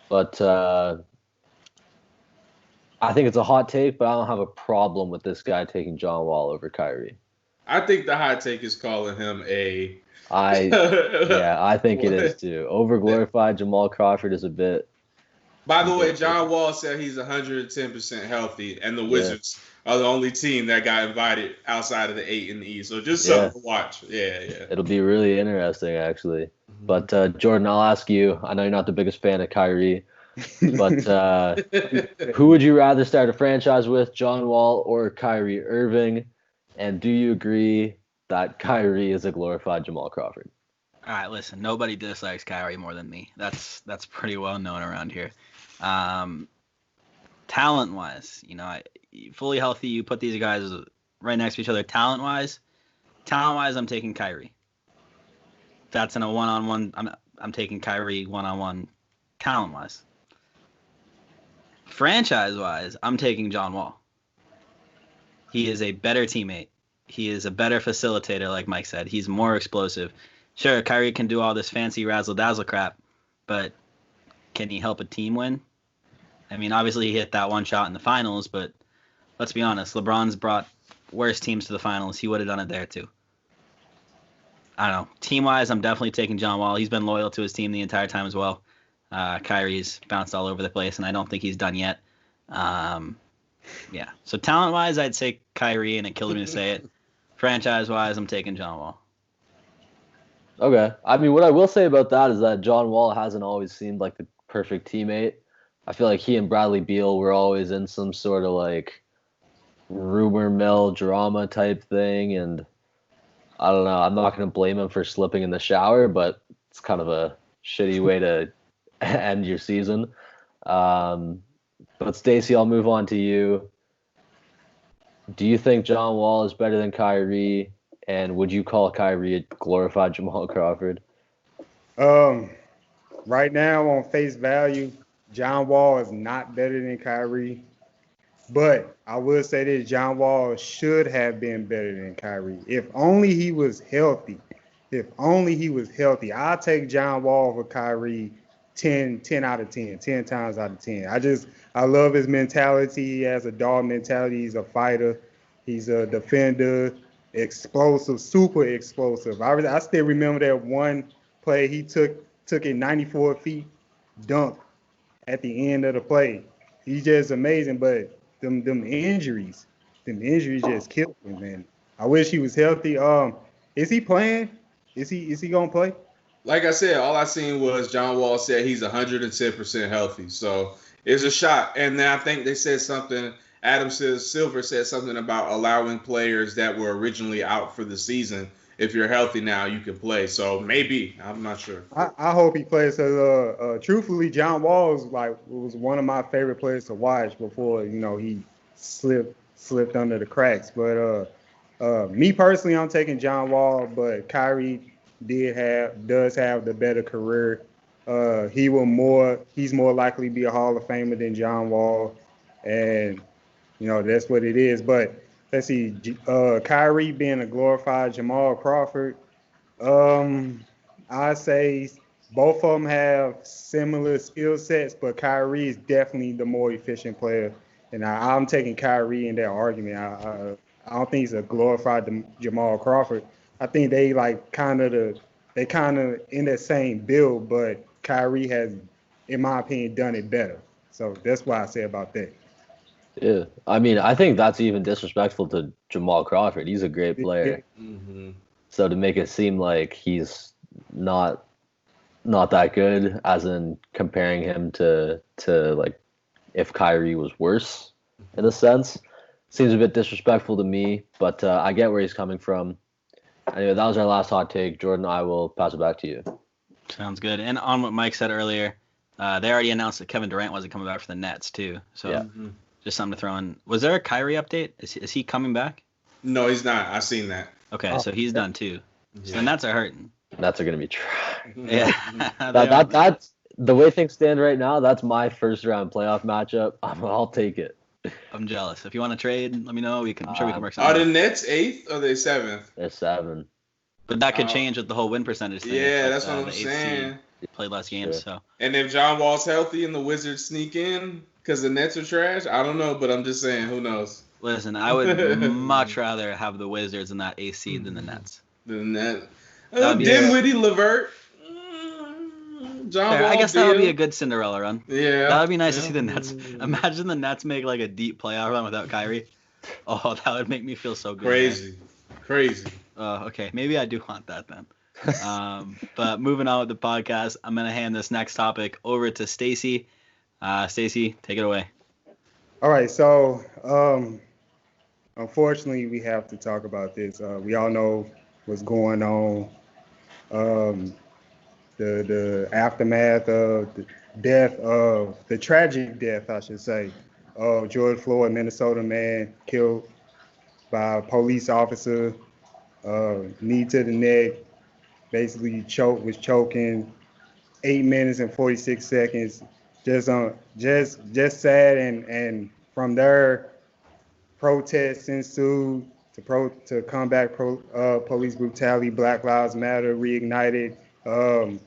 But I think it's a hot take, but I don't have a problem with this guy taking John Wall over Kyrie. I think the hot take is calling him a. I think it is too. Overglorified Jamal Crawford is a bit. By the way, John Wall said he's 110% healthy, and the Wizards are the only team that got invited outside of the 8 in the East. So just something to watch. Yeah. It'll be really interesting, actually. Mm-hmm. But Jordan, I'll ask you. I know you're not the biggest fan of Kyrie, but who would you rather start a franchise with, John Wall or Kyrie Irving? And do you agree that Kyrie is a glorified Jamal Crawford? All right, listen. Nobody dislikes Kyrie more than me. That's pretty well known around here. Talent-wise, fully healthy, you put these guys right next to each other. Talent-wise, I'm taking Kyrie. If that's in a one-on-one, I'm taking Kyrie one-on-one. Talent-wise, franchise-wise, I'm taking John Wall. He is a better teammate. He is a better facilitator, like Mike said. He's more explosive. Sure, Kyrie can do all this fancy razzle-dazzle crap, but can he help a team win? I mean, obviously he hit that one shot in the finals, but let's be honest, LeBron's brought worse teams to the finals. He would have done it there too. I don't know. Team-wise, I'm definitely taking John Wall. He's been loyal to his team the entire time as well. Kyrie's bounced all over the place, and I don't think he's done yet. Yeah. So talent-wise, I'd say Kyrie, and it kills me to say it. Franchise-wise, I'm taking John Wall. Okay. I mean, what I will say about that is that John Wall hasn't always seemed like the perfect teammate. I feel like he and Bradley Beal were always in some sort of like rumor mill drama type thing, and I don't know. I'm not going to blame him for slipping in the shower, but it's kind of a shitty way to end your season. But Stacey, I'll move on to you. Do you think John Wall is better than Kyrie? And would you call Kyrie a glorified Jamal Crawford? Right now, on face value, John Wall is not better than Kyrie. But I will say this, John Wall should have been better than Kyrie. If only he was healthy. I'll take John Wall for Kyrie 10 out of 10, 10 times out of 10. I love his mentality. He has a dog mentality. He's a fighter. He's a defender. Explosive, super explosive. I still remember that one play he took it 94 feet, dunk at the end of the play. He's just amazing. But them injuries. Them injuries just killed him, man. I wish he was healthy. Is he playing? Is he gonna play? Like I said, all I seen was John Wall said he's 110% healthy. So it's a shot. And then I think they said something, Silver said something about allowing players that were originally out for the season. If you're healthy now, you can play. So maybe. I'm not sure. I hope he plays. Cause truthfully, John Wall was one of my favorite players to watch before he slipped under the cracks. But me personally, I'm taking John Wall. But Kyrie does have the better career. He's more likely to be a Hall of Famer than John Wall, and that's what it is. But let's see, Kyrie being a glorified Jamal Crawford. I say both of them have similar skill sets, but Kyrie is definitely the more efficient player, and I'm taking Kyrie in that argument. I don't think he's a glorified Jamal Crawford. I think they kind of in that same build, but Kyrie has, in my opinion, done it better. So that's what I say about that. Yeah, I mean, I think that's even disrespectful to Jamal Crawford. He's a great player. Mm-hmm. So to make it seem like he's not that good, as in comparing him to like if Kyrie was worse in a sense, seems a bit disrespectful to me. But I get where he's coming from. Anyway, that was our last hot take. Jordan, I will pass it back to you. Sounds good. And on what Mike said earlier, they already announced that Kevin Durant wasn't coming back for the Nets too. So yeah. Just something to throw in. Was there a Kyrie update? Is he coming back? No, he's not. I seen that. Okay, so he's done too. So the Nets are hurting. Nets are gonna be trash. Yeah. That's the way things stand right now. That's my first round playoff matchup. I'll take it. I'm jealous. If you want to trade, let me know. I'm sure we can work something out. Are the Nets 8th or are they 7th? They're 7. But that could change with the whole win percentage thing. Yeah, that's what I'm saying. Played less games, so. And if John Wall's healthy and the Wizards sneak in because the Nets are trash, I don't know, but I'm just saying, who knows? Listen, I would much rather have the Wizards in that AC than the Nets. Dinwiddie, LeVert. John Wall. I guess that would be a good Cinderella run. Yeah. That would be nice to see the Nets. Imagine the Nets make like a deep playoff run without Kyrie. Oh, that would make me feel so good. Crazy. Okay. Maybe I do want that then. But moving on with the podcast, I'm going to hand this next topic over to Stacey. Stacey, take it away. All right. So, unfortunately, we have to talk about this. We all know what's going on. The aftermath of the tragic death, I should say, of George Floyd, Minnesota man killed by a police officer, knee to the neck, basically was choking, 8 minutes and 46 seconds. Just sad, and from there, protests ensued to combat police brutality. Black Lives Matter reignited.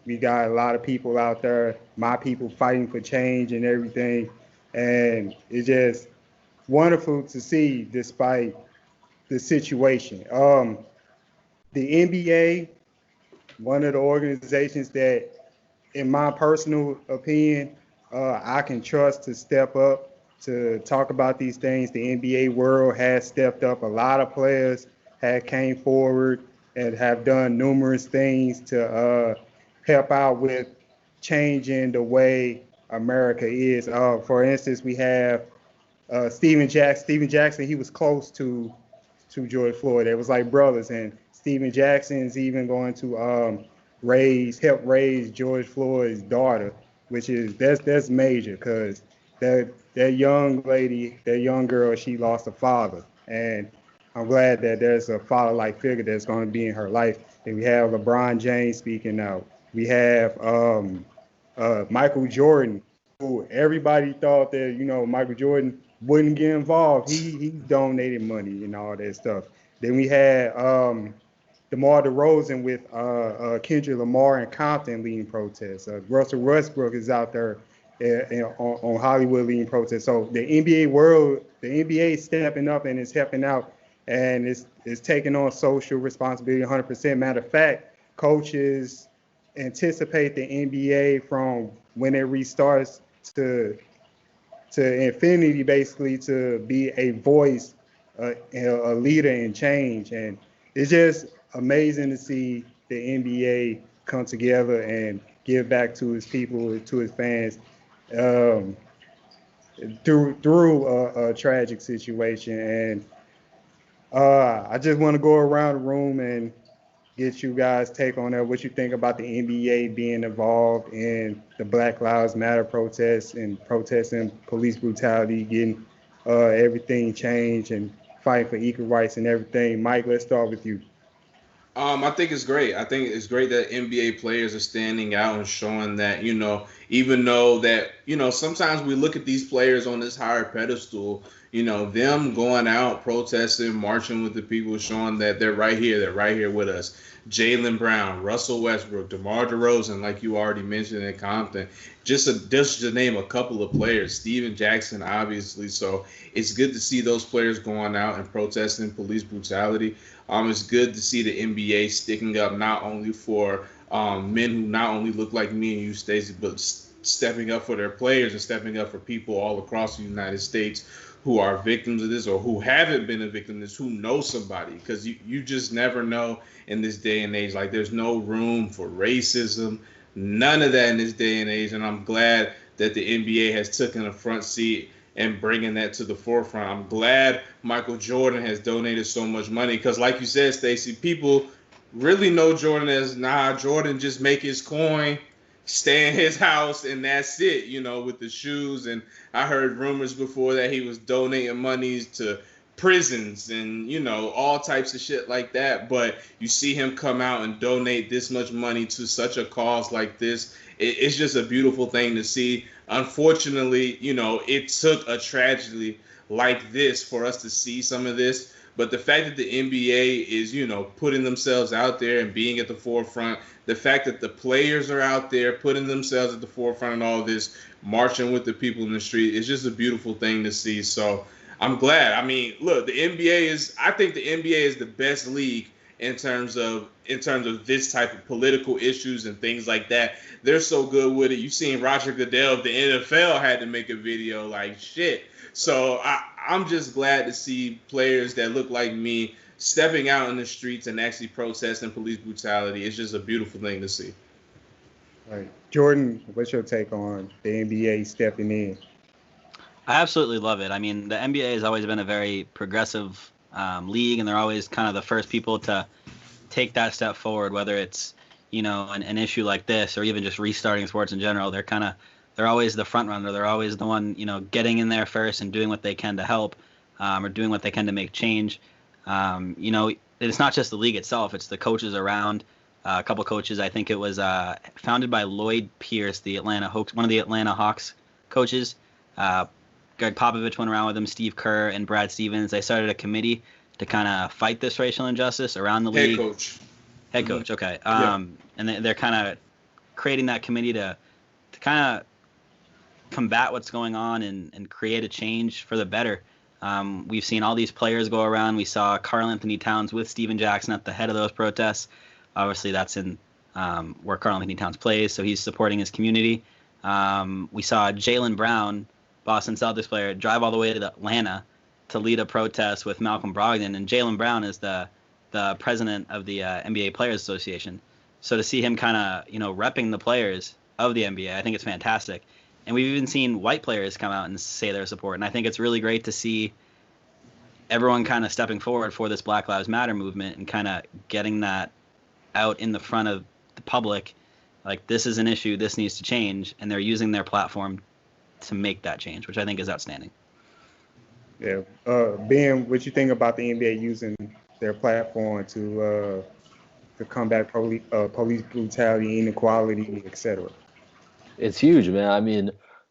We got a lot of people out there, my people, fighting for change and everything. And it's just wonderful to see despite the situation. The NBA, one of the organizations that, in my personal opinion, I can trust to step up to talk about these things. The NBA world has stepped up. A lot of players have came forward and have done numerous things to help out with changing the way America is. For instance, we have Steven Jackson. He was close to George Floyd. It was like brothers, and Steven Jackson's even going to help raise George Floyd's daughter, which is that's major, because that young lady, that young girl, she lost a father, and I'm glad that there's a father-like figure that's going to be in her life. And we have LeBron James speaking out. We have Michael Jordan, who everybody thought that Michael Jordan wouldn't get involved. He donated money and all that stuff. Then we had DeMar DeRozan with Kendrick Lamar and Compton leading protests. Russell Westbrook is out there on Hollywood leading protests. So the NBA is stepping up and is helping out, and it's taking on social responsibility 100%. Matter of fact, coaches anticipate the NBA from when it restarts to to infinity, basically, to be a voice, a leader in change. And it's just amazing to see the NBA come together and give back to his people, to his fans, um, through a tragic situation. And I just want to go around the room and get you guys' take on that. What you think about the NBA being involved in the Black Lives Matter protests and protesting police brutality, getting everything changed and fighting for equal rights and everything. Mike, let's start with you. I think it's great. I think it's great that NBA players are standing out and showing that, even though that, sometimes we look at these players on this higher pedestal, them going out, protesting, marching with the people, showing that they're right here with us. Jaylen Brown, Russell Westbrook, DeMar DeRozan, like you already mentioned in Compton, just to name a couple of players, Steven Jackson, obviously. So it's good to see those players going out and protesting police brutality. It's good to see the NBA sticking up not only for men who not only look like me and you, Stacey, but stepping up for their players and stepping up for people all across the United States who are victims of this or who haven't been a victim of this, who know somebody. Because you just never know in this day and age. Like, there's no room for racism, none of that in this day and age. And I'm glad that the NBA has taken a front seat and bringing that to the forefront. I'm glad Michael Jordan has donated so much money because, like you said, Stacey, people really know Jordan as, Jordan just make his coin, stay in his house, and that's it, with the shoes. And I heard rumors before that he was donating monies to prisons and, all types of shit like that. But you see him come out and donate this much money to such a cause like this. It's just a beautiful thing to see. Unfortunately, it took a tragedy like this for us to see some of this. But the fact that the NBA is, putting themselves out there and being at the forefront, the fact that the players are out there putting themselves at the forefront and all this, marching with the people in the street, is just a beautiful thing to see. So I'm glad. I mean, look, I think the NBA is the best league in terms of this type of political issues and things like that. They're so good with it. You've seen Roger Goodell of the NFL had to make a video like shit. So I'm just glad to see players that look like me stepping out in the streets and actually protesting police brutality. It's just a beautiful thing to see. All right. Jordan, what's your take on the NBA stepping in? I absolutely love it. I mean, the NBA has always been a very progressive league, and they're always kind of the first people to take that step forward, whether it's, an issue like this or even just restarting sports in general. They're always the front runner. They're always the one, getting in there first and doing what they can to help or doing what they can to make change. It's not just the league itself. It's the coaches around. A couple coaches. I think it was founded by Lloyd Pierce, one of the Atlanta Hawks coaches. Greg Popovich went around with them, Steve Kerr and Brad Stevens. They started a committee to kind of fight this racial injustice around the league. Head coach, okay. And they're kind of creating that committee to kind of combat what's going on and create a change for the better. We've seen all these players go around. We saw Karl Anthony Towns with Steven Jackson at the head of those protests. Obviously, that's in where Karl Anthony Towns plays, so he's supporting his community. We saw Jaylen Brown, Boston Celtics player, drive all the way to Atlanta to lead a protest with Malcolm Brogdon. And Jaylen Brown is the president of the NBA Players Association. So to see him kind of, repping the players of the NBA, I think it's fantastic. And we've even seen white players come out and say their support. And I think it's really great to see everyone kind of stepping forward for this Black Lives Matter movement and kind of getting that out in the front of the public. Like, this is an issue, this needs to change. And they're using their platform to make that change, which I think is outstanding. Yeah. Ben, what you think about the NBA using their platform to combat police brutality, inequality, etc.? It's huge, man. I mean,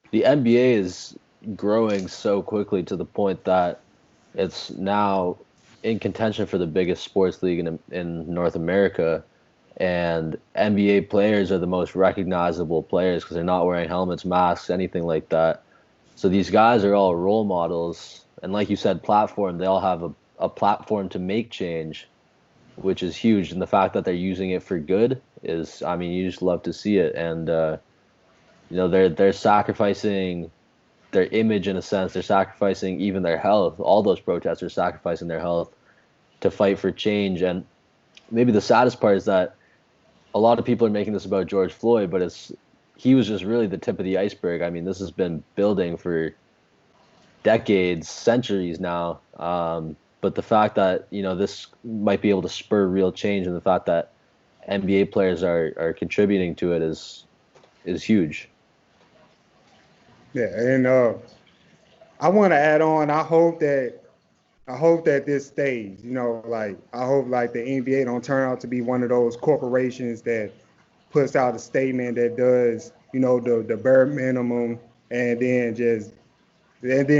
the NBA is growing so quickly to the point that it's now in contention for the biggest sports league in North America. And NBA players are the most recognizable players because they're not wearing helmets, masks, anything like that. So these guys are all role models. And like you said, platform, they all have a platform to make change, which is huge. And the fact that they're using it for good is, I mean, you just love to see it. And, they're sacrificing their image in a sense. They're sacrificing even their health. All those protesters are sacrificing their health to fight for change. And maybe the saddest part is that a lot of people are making this about George Floyd, but he was just really the tip of the iceberg. I mean, this has been building for decades, centuries now. But the fact that, this might be able to spur real change, and the fact that NBA players are contributing to it is huge. Yeah, and I want to add on. I hope that this stays. I hope like the NBA don't turn out to be one of those corporations that puts out a statement that does, the bare minimum, and then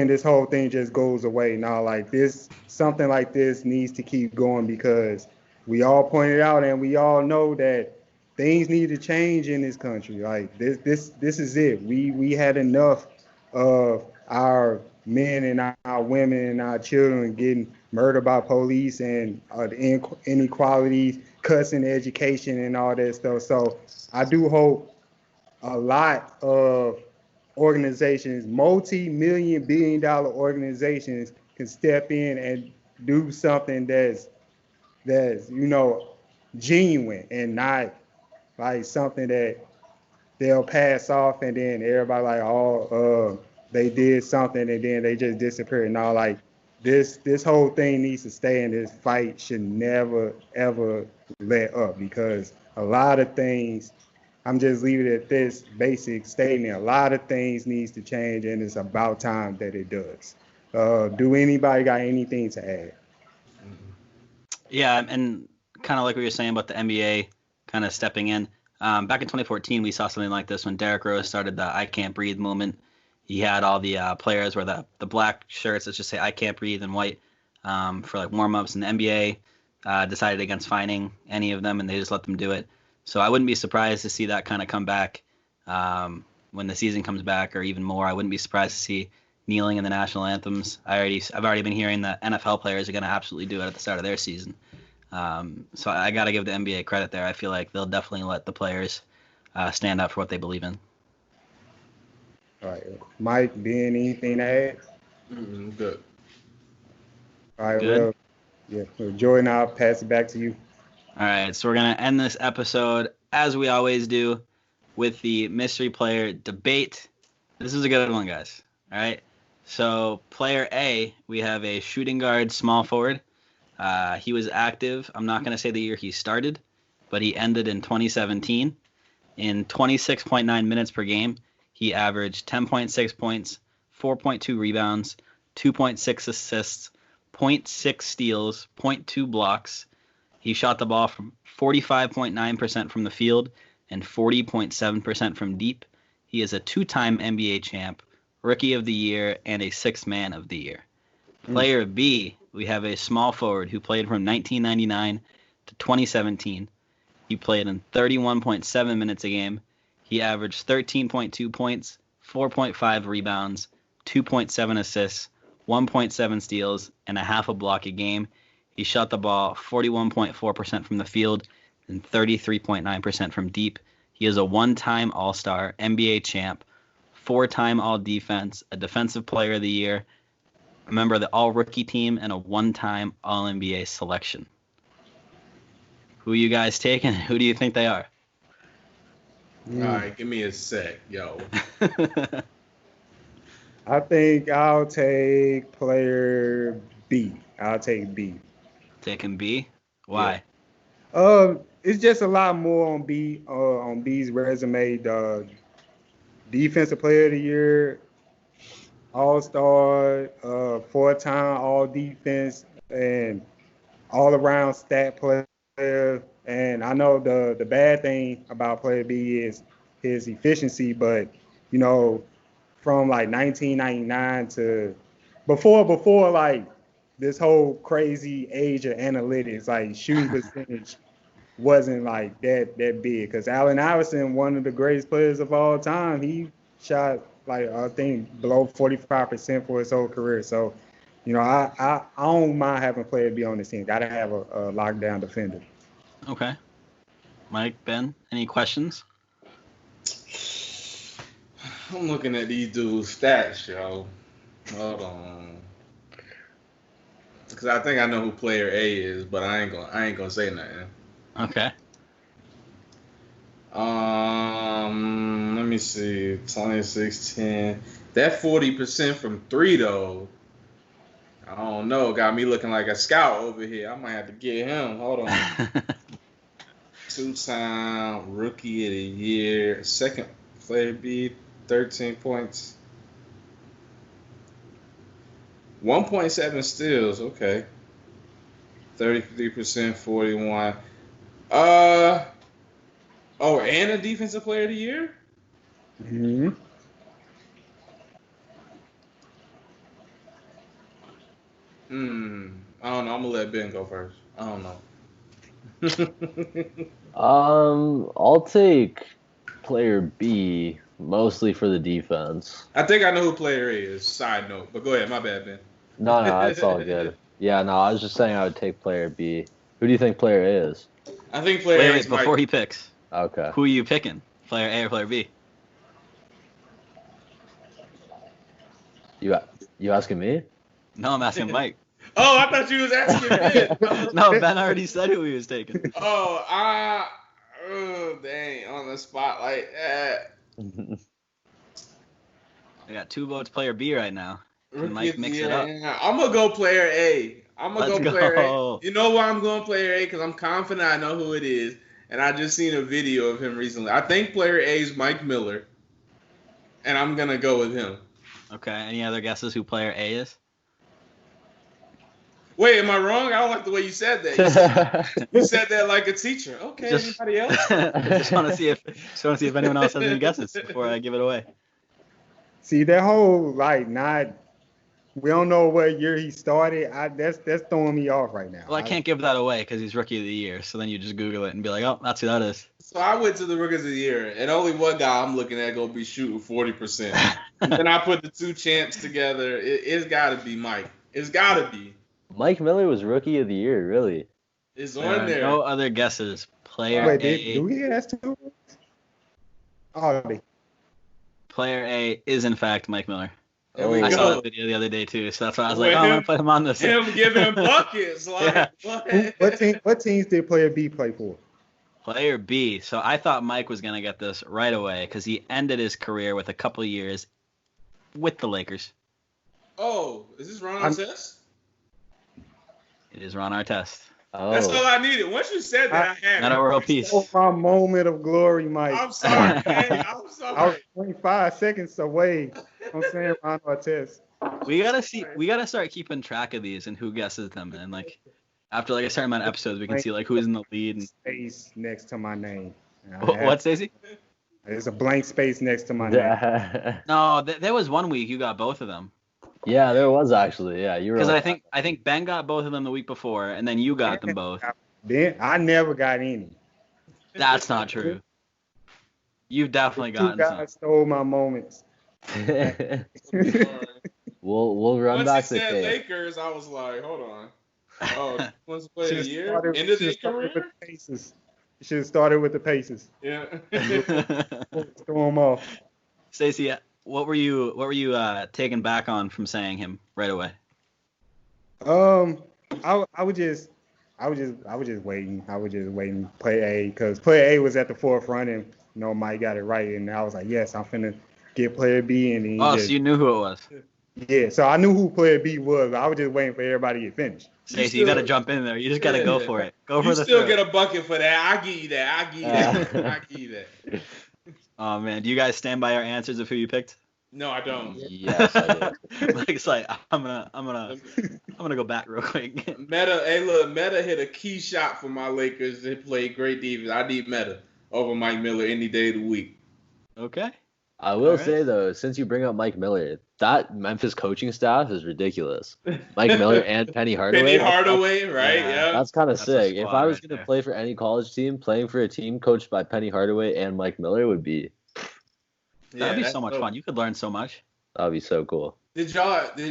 this whole thing just goes away. Now, like something like this needs to keep going, because we all pointed out and we all know that things need to change in this country. Like this is it. We had enough of our men and our women and our children getting murdered by police, and the inequalities, cussing, education, and all that stuff. So I do hope a lot of organizations, multi-million, billion-dollar organizations, can step in and do something that's genuine, and not like something that they'll pass off and then everybody like, they did something and then they just disappear. Now, like this whole thing needs to stay, and this fight should never ever let up, because a lot of things, I'm just leaving it at this basic statement, a lot of things needs to change, and it's about time that it does. Do anybody got anything to add? Yeah, and kind of like what you're saying about the NBA kind of stepping in. Back in 2014, we saw something like this when Derrick Rose started the I Can't Breathe movement. He had all the players wear the black shirts, let's just say I Can't Breathe in white, for like warm-ups, and the NBA decided against fining any of them, and they just let them do it. So I wouldn't be surprised to see that kind of come back when the season comes back, or even more. I wouldn't be surprised to see kneeling in the national anthems. I've already been hearing that NFL players are going to absolutely do it at the start of their season. So I got to give the NBA credit there. I feel like they'll definitely let the players stand up for what they believe in. All right, Mike, Ben, anything to add? Good. All right, Good. Well, Jordan, I'll pass it back to you. All right, so we're going to end this episode, as we always do, with the mystery player debate. This is a good one, guys. All right, so player A, we have a shooting guard, small forward. He was active. I'm not going to say the year he started, but he ended in 2017. In 26.9 minutes per game, he averaged 10.6 points, 4.2 rebounds, 2.6 assists, 0.6 steals, 0.2 blocks. He shot the ball from 45.9% from the field and 40.7% from deep. He is a two-time NBA champ, Rookie of the Year, and a Sixth Man of the Year. Player B, we have a small forward who played from 1999 to 2017. He played in 31.7 minutes a game. He averaged 13.2 points, 4.5 rebounds, 2.7 assists, 1.7 steals, and a half a block a game. He shot the ball 41.4% from the field and 33.9% from deep. He is a one-time All-Star, NBA champ, four-time All-Defense, a Defensive Player of the Year, a member of the All-Rookie team, and a one-time All-NBA selection. Who are you guys taking? Who do you think they are? All right, give me a sec, yo. I think I'll take player B. I'll take B. Taking B? Why? It's just a lot more on B's resume. The Defensive Player of the Year, All-Star, four-time All-Defense, and all-around stat player. And I know the bad thing about player B is his efficiency, but from like 1999 to before like this whole crazy age of analytics, like shooting percentage wasn't like that big. Because Allen Iverson, one of the greatest players of all time, he shot like I think below 45% for his whole career. So, I don't mind having player B on this team. Got to have a lockdown defender. Okay. Mike, Ben, any questions? I'm looking at these dudes' stats, yo. Hold on. Because I think I know who player A is, but I ain't gonna say nothing. Okay. Let me see. 26-10. That 40% from 3 though. I don't know. Got me looking like a scout over here. I might have to get him. Hold on. 2-time rookie of the year. Second player B, 13 points. 1.7 steals. Okay. 33%, 41. Oh, and a defensive player of the year? Mm-hmm. I don't know. I'm gonna let Ben go first. I don't know. I'll take player B mostly for the defense. I think I know who player A is. Side note, but go ahead. My bad, Ben. No, that's all good. Yeah, no, I was just saying I would take player B. Who do you think player A is? I think player A is before he picks. Okay. Who are you picking? Player A or player B? You asking me? No, I'm asking Mike. Oh, I thought you was asking Ben. No, Ben already said who he was taking. Oh, dang, on the spot like that. I got 2 votes player B right now. Can Mike mix it up? I'm going to go player A. Let's go. Player A. You know why I'm going player A? Because I'm confident I know who it is. And I just seen a video of him recently. I think player A is Mike Miller. And I'm going to go with him. Okay. Any other guesses who player A is? Wait, am I wrong? I don't like the way you said that. You said that like a teacher. Okay, anybody else? Just want to see if anyone else has any guesses before I give it away. See, that whole we don't know what year he started. That's throwing me off right now. Well, I can't give that away because he's rookie of the year. So then you just Google it and be like, oh, that's who that is. So I went to the rookies of the year, and only one guy I'm looking at gonna be shooting 40%. And then I put the 2 champs together. It's got to be Mike. It's got to be. Mike Miller was rookie of the year, really. It's on there. No other guesses. Player Wait, A. do we have 2? Oh, Player A is in fact Mike Miller. There we I go. saw that video the other day too, so that's why I was like, I'm gonna put him on this. Him giving buckets. Like, Yeah. What teams did player B play for? Player B. So I thought Mike was gonna get this right away because he ended his career with a couple years with the Lakers. Oh, is this Ron Artest? It is Ron Artest. Oh. That's all I needed. Once you said that, I had Not it. a world peace. Oh, my moment of glory, Mike. I'm sorry, man. I'm I was sorry. 25 seconds away from saying Ron Artest. We gotta start keeping track of these and who guesses them, and like after like a certain amount of episodes, we can see like who's in the lead. And... Space next to my name. What, Stacey? There's a blank space next to my name. No, there was one week you got both of them. Yeah, there was actually. Yeah, you were. Because I think Ben got both of them the week before, and then you got them both. Ben, I never got any. That's not true. You've definitely gotten 2 guys some. stole my moments. We'll run Once back he to said tape. Lakers, I was like, hold on. Oh, once play a year? Started- End of should've the started with career? the Pacers. Should have started with the Pacers. Yeah. Throw them off. Stacey, what were you taken back on from saying him right away? I was just waiting. I was just waiting. Play A, because play A was at the forefront, and Mike got it right, and I was like, yes, I'm finna get player B, and then So you knew who it was. yeah. So I knew who player B was. I was just waiting for everybody to get finished. Stacey, you got to jump in there. You just got to go for it. Go for You the still throw. get a bucket for that. I give you that. I give you that. Oh man, do you guys stand by your answers of who you picked? No, I don't. Yes, I did. It's like I'm gonna go back real quick. Meta hit a key shot for my Lakers. They played great defense. I need Meta over Mike Miller any day of the week. Okay. I will All right. say though, since you bring up Mike Miller, that Memphis coaching staff is ridiculous. Mike Miller and Penny Hardaway. Penny Hardaway, right? Yeah. Yeah. That's kind of That's a sick. If squad I was right going to there. play for any college team, playing for a team coached by Penny Hardaway and Mike Miller would be That'd be that's so much dope. fun. You could learn so much. that'd be so cool. Did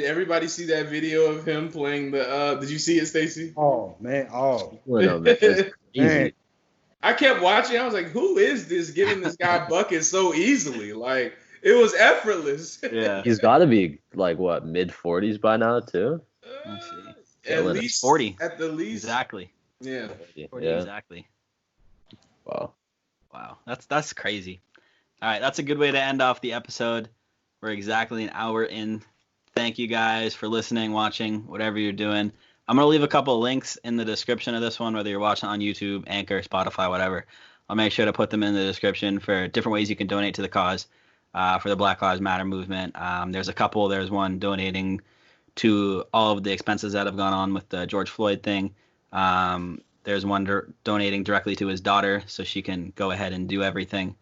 everybody see that video of him playing the did you see it, Stacey? Oh man. Oh Well, no, Memphis, easy. I kept watching. I was like, who is this giving this guy buckets so easily? Like, It was effortless. Yeah. He's got to be like what, mid-40s by now too. Let's see. At Killing it. least 40. At the least. Exactly. Yeah. 40 Yeah. exactly. Wow. Wow. That's crazy. All right, that's a good way to end off the episode. We're exactly an hour in. Thank you guys for listening, watching, whatever you're doing. I'm going to leave a couple of links in the description of this one, whether you're watching on YouTube, Anchor, Spotify, whatever. I'll make sure to put them in the description for different ways you can donate to the cause for the Black Lives Matter movement. There's a couple. There's one donating to all of the expenses that have gone on with the George Floyd thing. There's one donating directly to his daughter so she can go ahead and do everything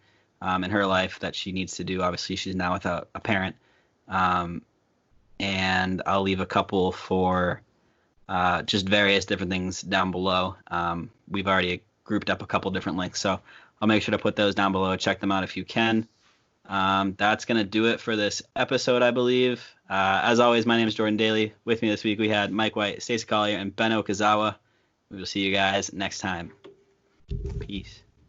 in her life that she needs to do. Obviously, she's now without a parent. And I'll leave a couple for just various different things down below. We've already grouped up a couple different links, so I'll make sure to put those down below. Check them out if you can. That's going to do it for this episode, I believe. As always, my name is Jordan Daly. With me this week, we had Mike White, Stacey Collier, and Ben Okazawa. We will see you guys next time. Peace.